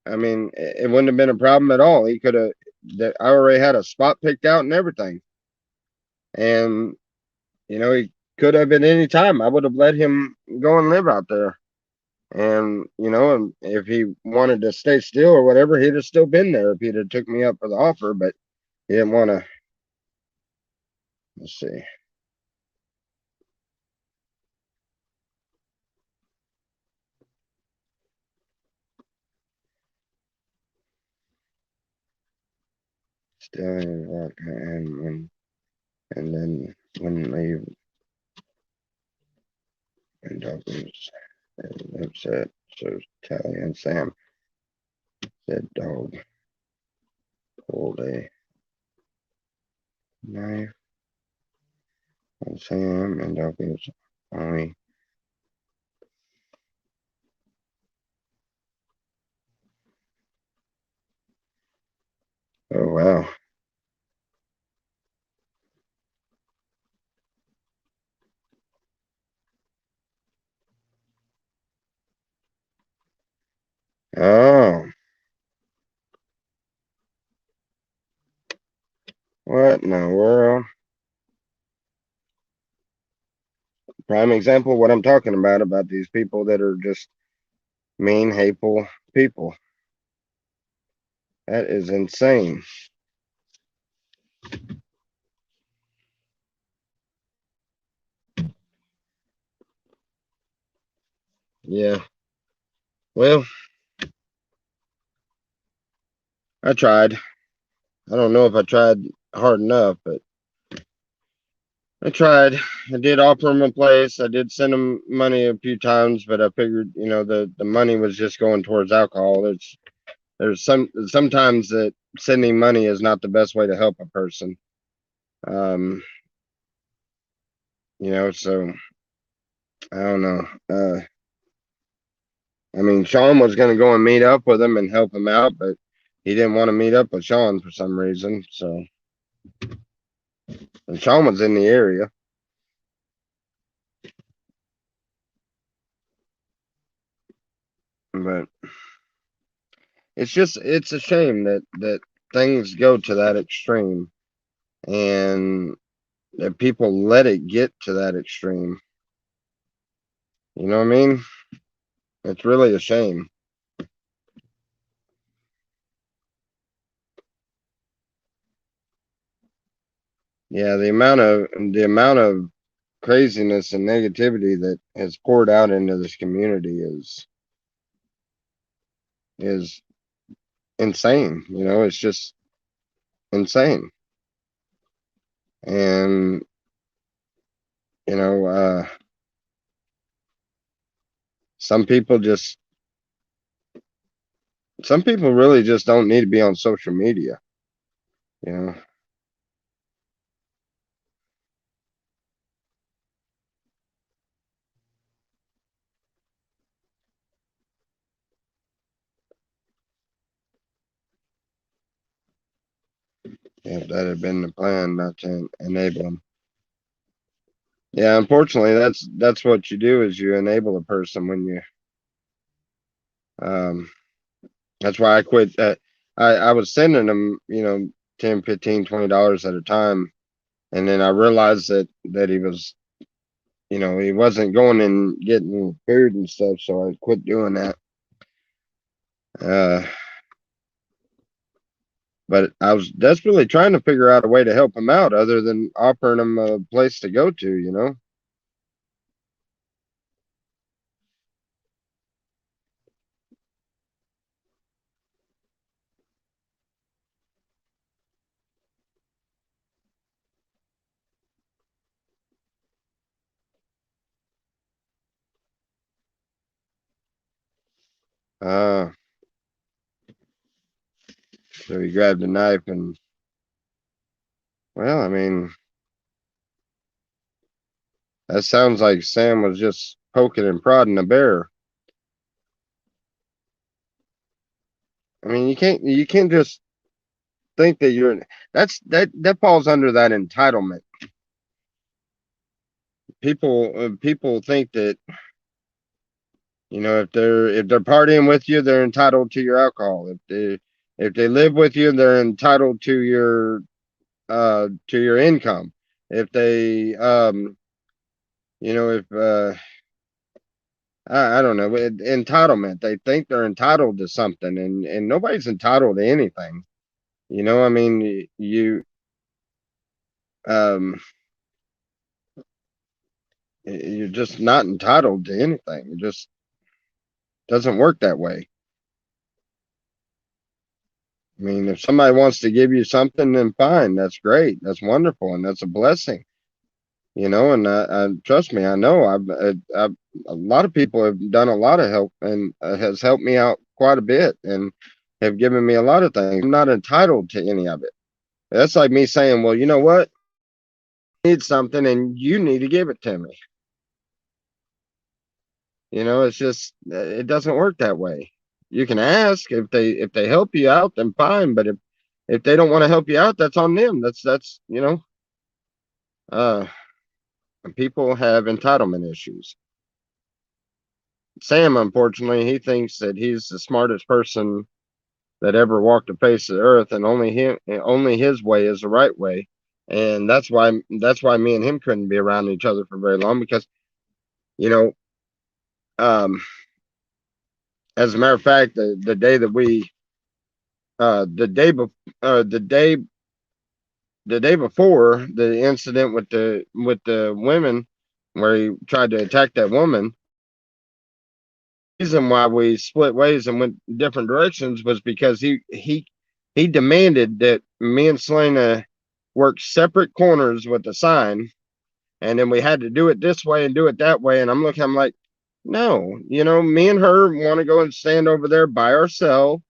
I mean, it wouldn't have been a problem at all. He could have, I already had a spot picked out and everything. And, he could have at any time. I would have let him go and live out there. And, if he wanted to stay still or whatever, he'd have still been there if he'd have took me up for the offer, but he didn't want to. Let's see. Still in work and then when leave and Douglas and upset, so Tally and Sam said dog pulled a knife on Sam and Douglas only. Oh wow. Oh, what in the world? Prime example of what I'm talking about these people that are just mean, hateful people. That is insane. Yeah. Well, I tried. I don't know if I tried hard enough, but I tried. I did offer him a place. I did send him money a few times, but I figured, the money was just going towards alcohol. There's sometimes that sending money is not the best way to help a person. Um, so I don't know. I mean, Sean was going to go and meet up with him and help him out, but he didn't want to meet up with Sean for some reason. So, and Sean was in the area, but it's a shame that things go to that extreme and that people let it get to that extreme. You know what I mean? It's really a shame. Yeah, the amount of craziness and negativity that has poured out into this community is insane. It's just insane. And you know, some people just some people really just don't need to be on social media. You know, if that had been the plan, not to enable them. Yeah, unfortunately, that's what you do is you enable a person when you. Um, that's why I quit. I was sending them, 10, 15, $20 at a time. And then I realized that he was, he wasn't going and getting food and stuff, so I quit doing that. Uh, but I was desperately trying to figure out a way to help him out other than offering him a place to go to. Uh, so he grabbed a knife and, well, I mean, that sounds like Sam was just poking and prodding a bear. I mean, you can't just think that that falls under that entitlement. People think that, if they're partying with you, they're entitled to your alcohol. If they live with you, they're entitled to your income. If they if I don't know, entitlement. They think they're entitled to something, and nobody's entitled to anything. I mean, um you're just not entitled to anything. It just doesn't work that way. I mean, if somebody wants to give you something, then fine, that's great, that's wonderful, and that's a blessing. And trust me, I know I've a lot of people have done a lot of help and has helped me out quite a bit and have given me a lot of things. I'm not entitled to any of it. That's like me saying, well, you know what? I need something and you need to give it to me. It's just it doesn't work that way. You can ask if they help you out, then fine. But if they don't want to help you out, that's on them. That's uh people have entitlement issues. Sam, unfortunately, he thinks that he's the smartest person that ever walked the face of the earth, and only his way is the right way. And that's why me and him couldn't be around each other for very long because, you know, um, as a matter of fact, the day that we, the day before, the day before the incident with the women, where he tried to attack that woman, reason why we split ways and went different directions was because he demanded that me and Selena work separate corners with the sign, and then we had to do it this way and do it that way. And I'm like, no, me and her want to go and stand over there by ourselves,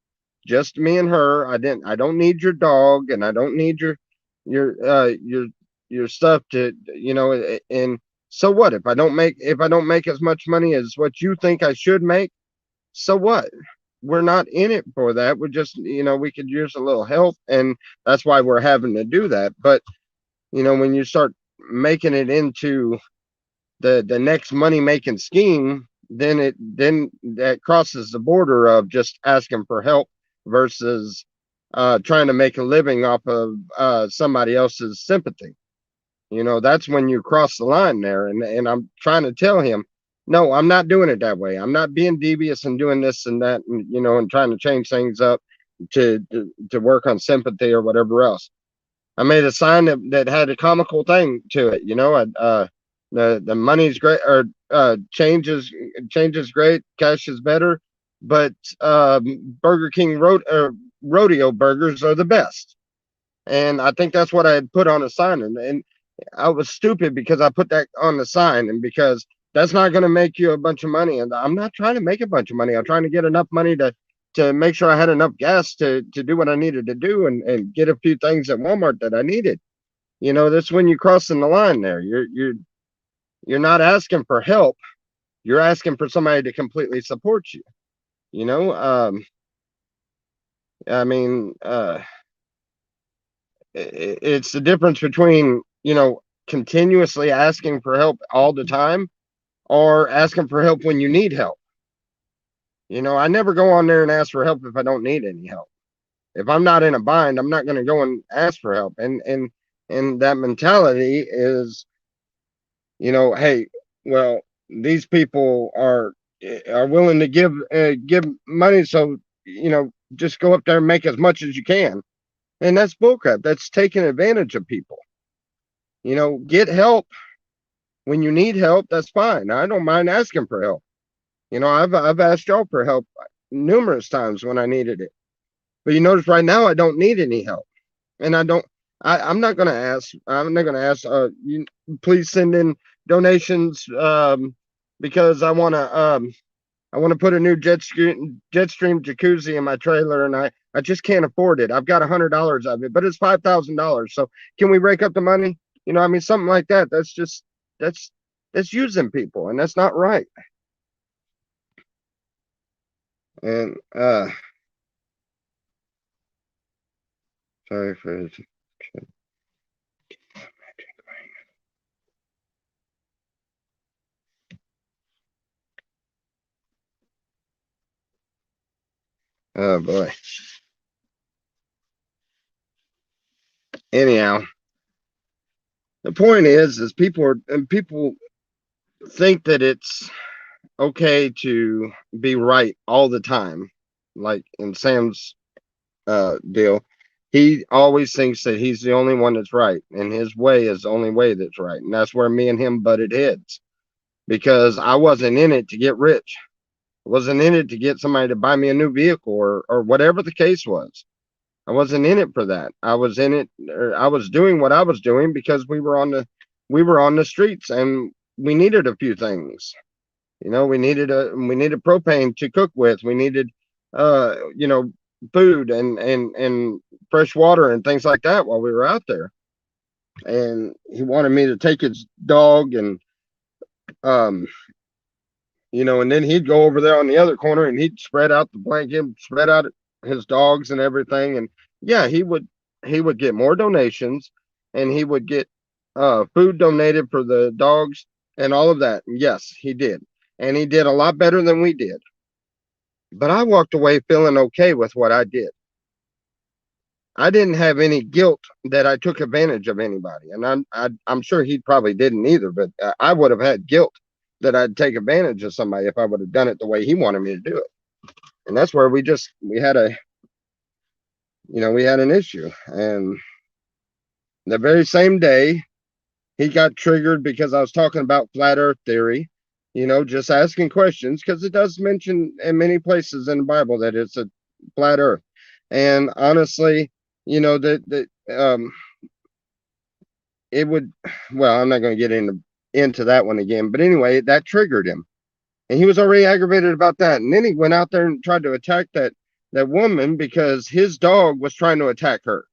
just me and her. I don't need your dog, and I don't need your your stuff and so what if I don't make as much money as what you think I should make? So what? We're not in it for that. We're just, we could use a little help, and that's why we're having to do that. But when you start making it into the next money making scheme, then that crosses the border of just asking for help versus trying to make a living off of somebody else's sympathy. That's when you cross the line there. And I'm trying to tell him, no, I'm not doing it that way. I'm not being devious and doing this and that, and trying to change things up to work on sympathy or whatever else. I made a sign that had a comical thing to it. The money's great, or change is great, cash is better, but Burger King rodeo burgers are the best. And I think that's what I had put on a sign, and I was stupid because I put that on the sign, and because that's not going to make you a bunch of money. And I'm not trying to make a bunch of money. I'm trying to get enough money to make sure I had enough gas to do what I needed to do, and get a few things at Walmart that I needed. That's when you're crossing the line there. You're not asking for help. You're asking for somebody to completely support you. You know, I mean, it's the difference between continuously asking for help all the time or asking for help when you need help. I never go on there and ask for help if I don't need any help. If I'm not in a bind, I'm not going to go and ask for help. And that mentality is, hey, well, these people are willing to give money, so just go up there and make as much as you can. And that's bullcrap. That's taking advantage of people. Get help when you need help. That's fine. I don't mind asking for help. I've asked y'all for help numerous times when I needed it. But you notice right now I don't need any help, and I don't. I'm not gonna ask. I'm not gonna ask. You please send in donations, because I want to put a new Jetstream jacuzzi in my trailer, and I just can't afford it. I've got $100 of it, but it's $5,000. So can we break up the money? I mean, something like that. That's that's using people, and that's not right. And sorry for this. Oh boy. Anyhow, the point is people think that it's okay to be right all the time, like in Sam's deal. He always thinks that he's the only one that's right, and his way is the only way that's right. And that's where me and him butted heads, because I wasn't in it to get rich. I wasn't in it to get somebody to buy me a new vehicle, or whatever the case was. I wasn't in it for that. I was in it, or I was doing what I was doing because we were on the streets, and we needed a few things. We needed propane to cook with. We needed uh you know food and fresh water and things like that while we were out there. And he wanted me to take his dog, um and then he'd go over there on the other corner and he'd spread out the blanket, spread out his dogs and everything. And yeah, he would get more donations, and he would get food donated for the dogs and all of that. Yes, he did. And he did a lot better than we did. But I walked away feeling okay with what I did. I didn't have any guilt that I took advantage of anybody, and I'm sure he probably didn't either. But I would have had guilt that I'd take advantage of somebody if I would have done it the way he wanted me to do it. And that's where we had an issue. And the very same day, he got triggered because I was talking about flat Earth theory. Just asking questions, because it does mention in many places in the Bible that it's a flat Earth. And honestly, that it would. Well, I'm not going to get into that one again. But anyway, that triggered him, and he was already aggravated about that. And then he went out there and tried to attack that woman because his dog was trying to attack her.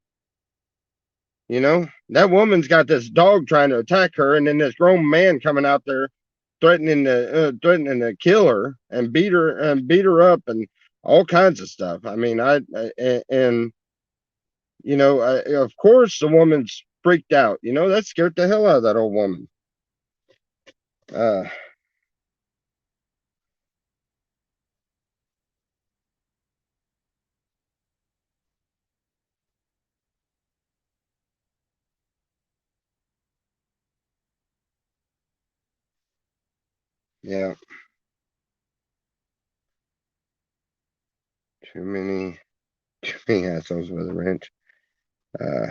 That woman's got this dog trying to attack her, and then this grown man coming out there threatening to kill her and beat her up and all kinds of stuff. I mean, of course the woman's freaked out. That scared the hell out of that old woman. Uh, yeah, too many, too many assholes with a wrench. Uh,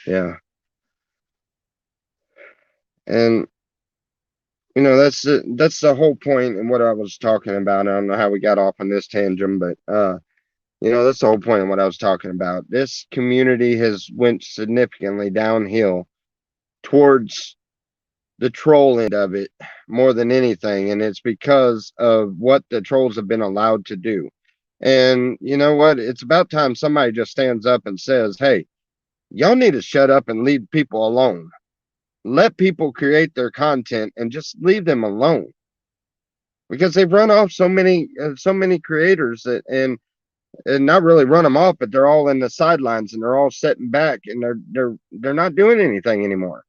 yeah, and that's the whole point and what I was talking about. I don't know how we got off on this tangent, but that's the whole point of what I was talking about. This community has went significantly downhill towards the troll end of it more than anything, and it's because of what the trolls have been allowed to do. And you know what? It's about time somebody just stands up and says, "Hey, y'all need to shut up and leave people alone. Let people create their content and just leave them alone." Because they've run off so many creators, and and not really run them off, but they're all in the sidelines and they're all sitting back and they're not doing anything anymore.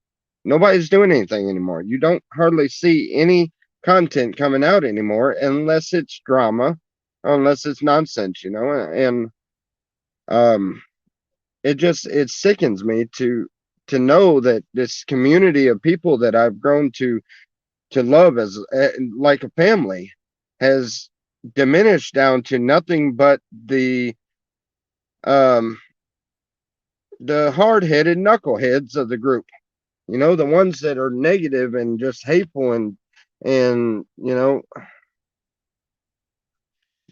Nobody's doing anything anymore. You don't hardly see any content coming out anymore unless it's drama, unless it's nonsense, and um it sickens me to know that this community of people that I've grown to love as like a family has diminished down to nothing but um the hard-headed knuckleheads of the group, the ones that are negative and just hateful and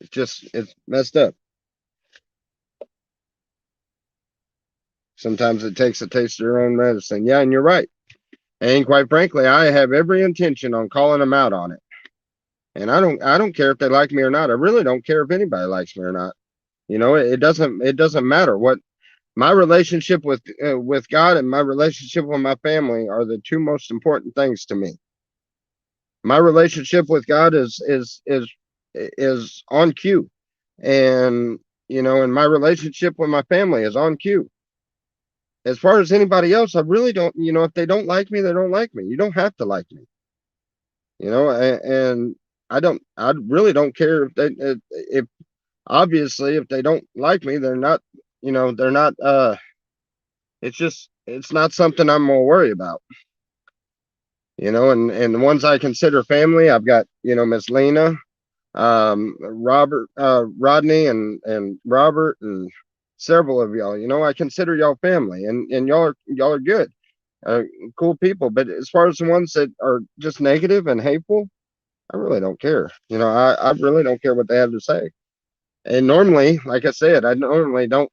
it's messed up. Sometimes it takes a taste of their own medicine. Yeah, and you're right. And quite frankly, I have every intention on calling them out on it. And I don't care if they like me or not. I really don't care if anybody likes me or not. It doesn't matter what my relationship with God and my relationship with my family are the two most important things to me. My relationship with God is on cue, and and my relationship with my family is on cue. As far as anybody else, I really don't. If they don't like me, they don't like me. You don't have to like me. And I don't. I really don't care if obviously if they don't like me, they're not. They're not. It's not something I'm gonna worry about. And the ones I consider family, I've got Miss Lena, Robert, Rodney, and Robert, and several of y'all. I consider y'all family, and y'all are good, uh, cool people. But as far as the ones that are just negative and hateful, I really don't care. I really don't care what they have to say. And normally, like I said, I normally don't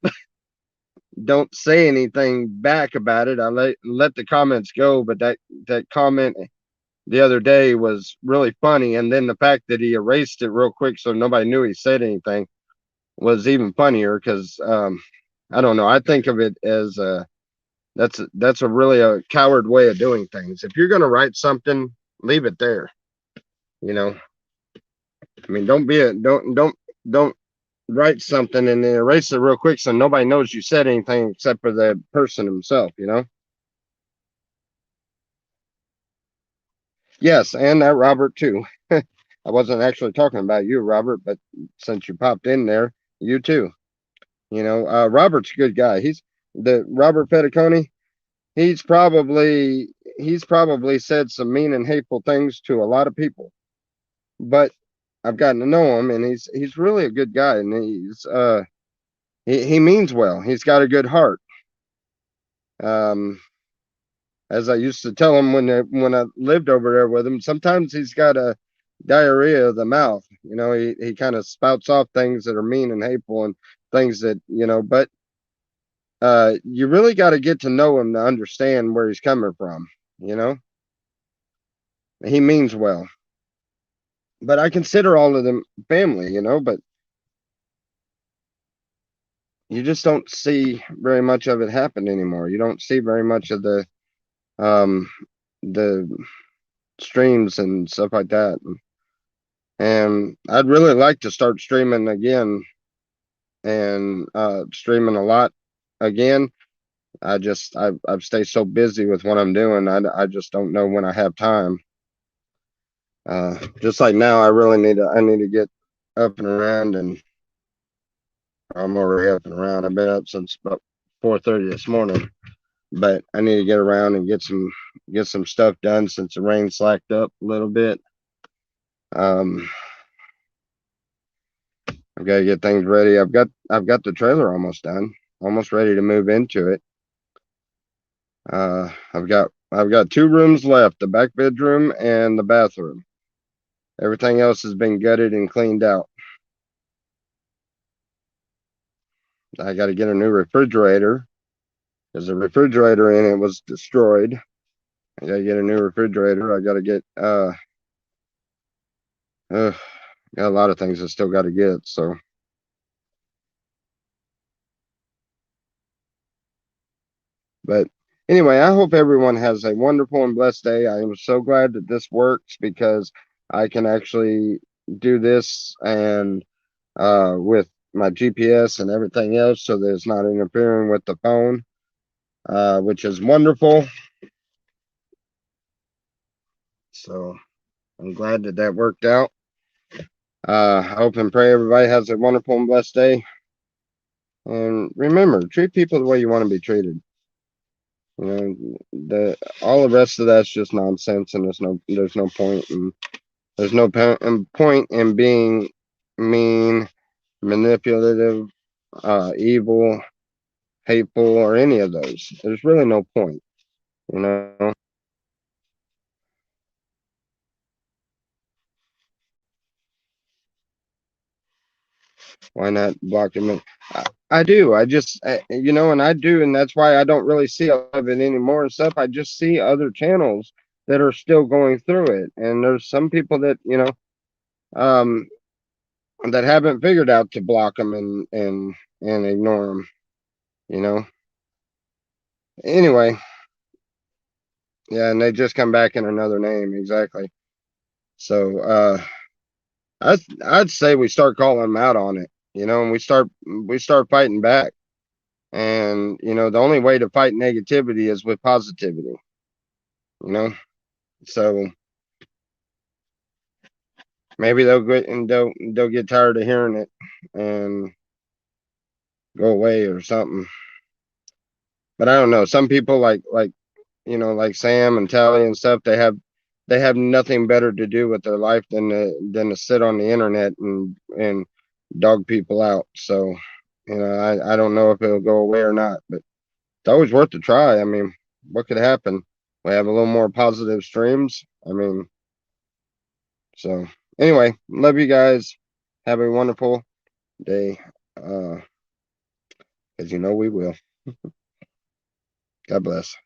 say anything back about it. I let the comments go, but that comment the other day was really funny, and then the fact that he erased it real quick so nobody knew he said anything was even funnier because I don't know. I think of it as that's a really a coward way of doing things. If you're gonna write something, leave it there. You know, I mean, don't write something and then erase it real quick so nobody knows you said anything except for the person himself. Yes, and that Robert too. I wasn't actually talking about you, Robert, but since you popped in there, you too. Robert's a good guy. He's the Robert Petticone. He's probably he's probably said some mean and hateful things to a lot of people, but I've gotten to know him, and he's really a good guy, and he means well. He's got a good heart. Um, as I used to tell him when I lived over there with him, sometimes he's got a diarrhea of the mouth. He kind of spouts off things that are mean and hateful and things that but you really got to get to know him to understand where he's coming from. You know, he means well, but I consider all of them family. But you just don't see very much of it happen anymore. You don't see very much of um the streams and stuff like that. And I'd really like to start streaming again and streaming a lot again. I've stayed so busy with what I'm doing. I just don't know when I have time. Just like now, I need to get up and around, and I'm already up and around. I've been up since about 4:30 this morning, but I need to get around and get some stuff done since the rain slacked up a little bit. Um, I've got to get things ready. I've got the trailer almost done, almost ready to move into it. I've got two rooms left, the back bedroom and the bathroom. Everything else has been gutted and cleaned out. I got to get a new refrigerator because the refrigerator in it was destroyed. I got to get a new refrigerator. I got to get got a lot of things I still got to get. So, but anyway, I hope everyone has a wonderful and blessed day. I am so glad that this works because I can actually do this and with my GPS and everything else so that it's not interfering with the phone, which is wonderful. So I'm glad that that worked out. I hope and pray everybody has a wonderful and blessed day. And remember, treat people the way you want to be treated. You know, all the rest of that's just nonsense, and there's no point, and there's no point in being mean, manipulative, evil, hateful, or any of those. There's really no point. You know, why not block them? I do. And I do, and that's why I don't really see a lot of it anymore and stuff. I just see other channels that are still going through it, and there's some people that um, that haven't figured out to block them and ignore them. You know. Anyway, yeah, and they just come back in another name exactly. So I'd say we start calling them out on it. And we start fighting back. And the only way to fight negativity is with positivity. You know, so maybe they'll get tired of hearing it and go away or something. But I don't know. Some people like Sam and Tally and stuff. They have nothing better to do with their life than to sit on the internet and dog people out. So I don't know if it'll go away or not, but it's always worth a try. I mean, what could happen? We have a little more positive streams. I mean, so anyway, love you guys. Have a wonderful day. As we will. God bless.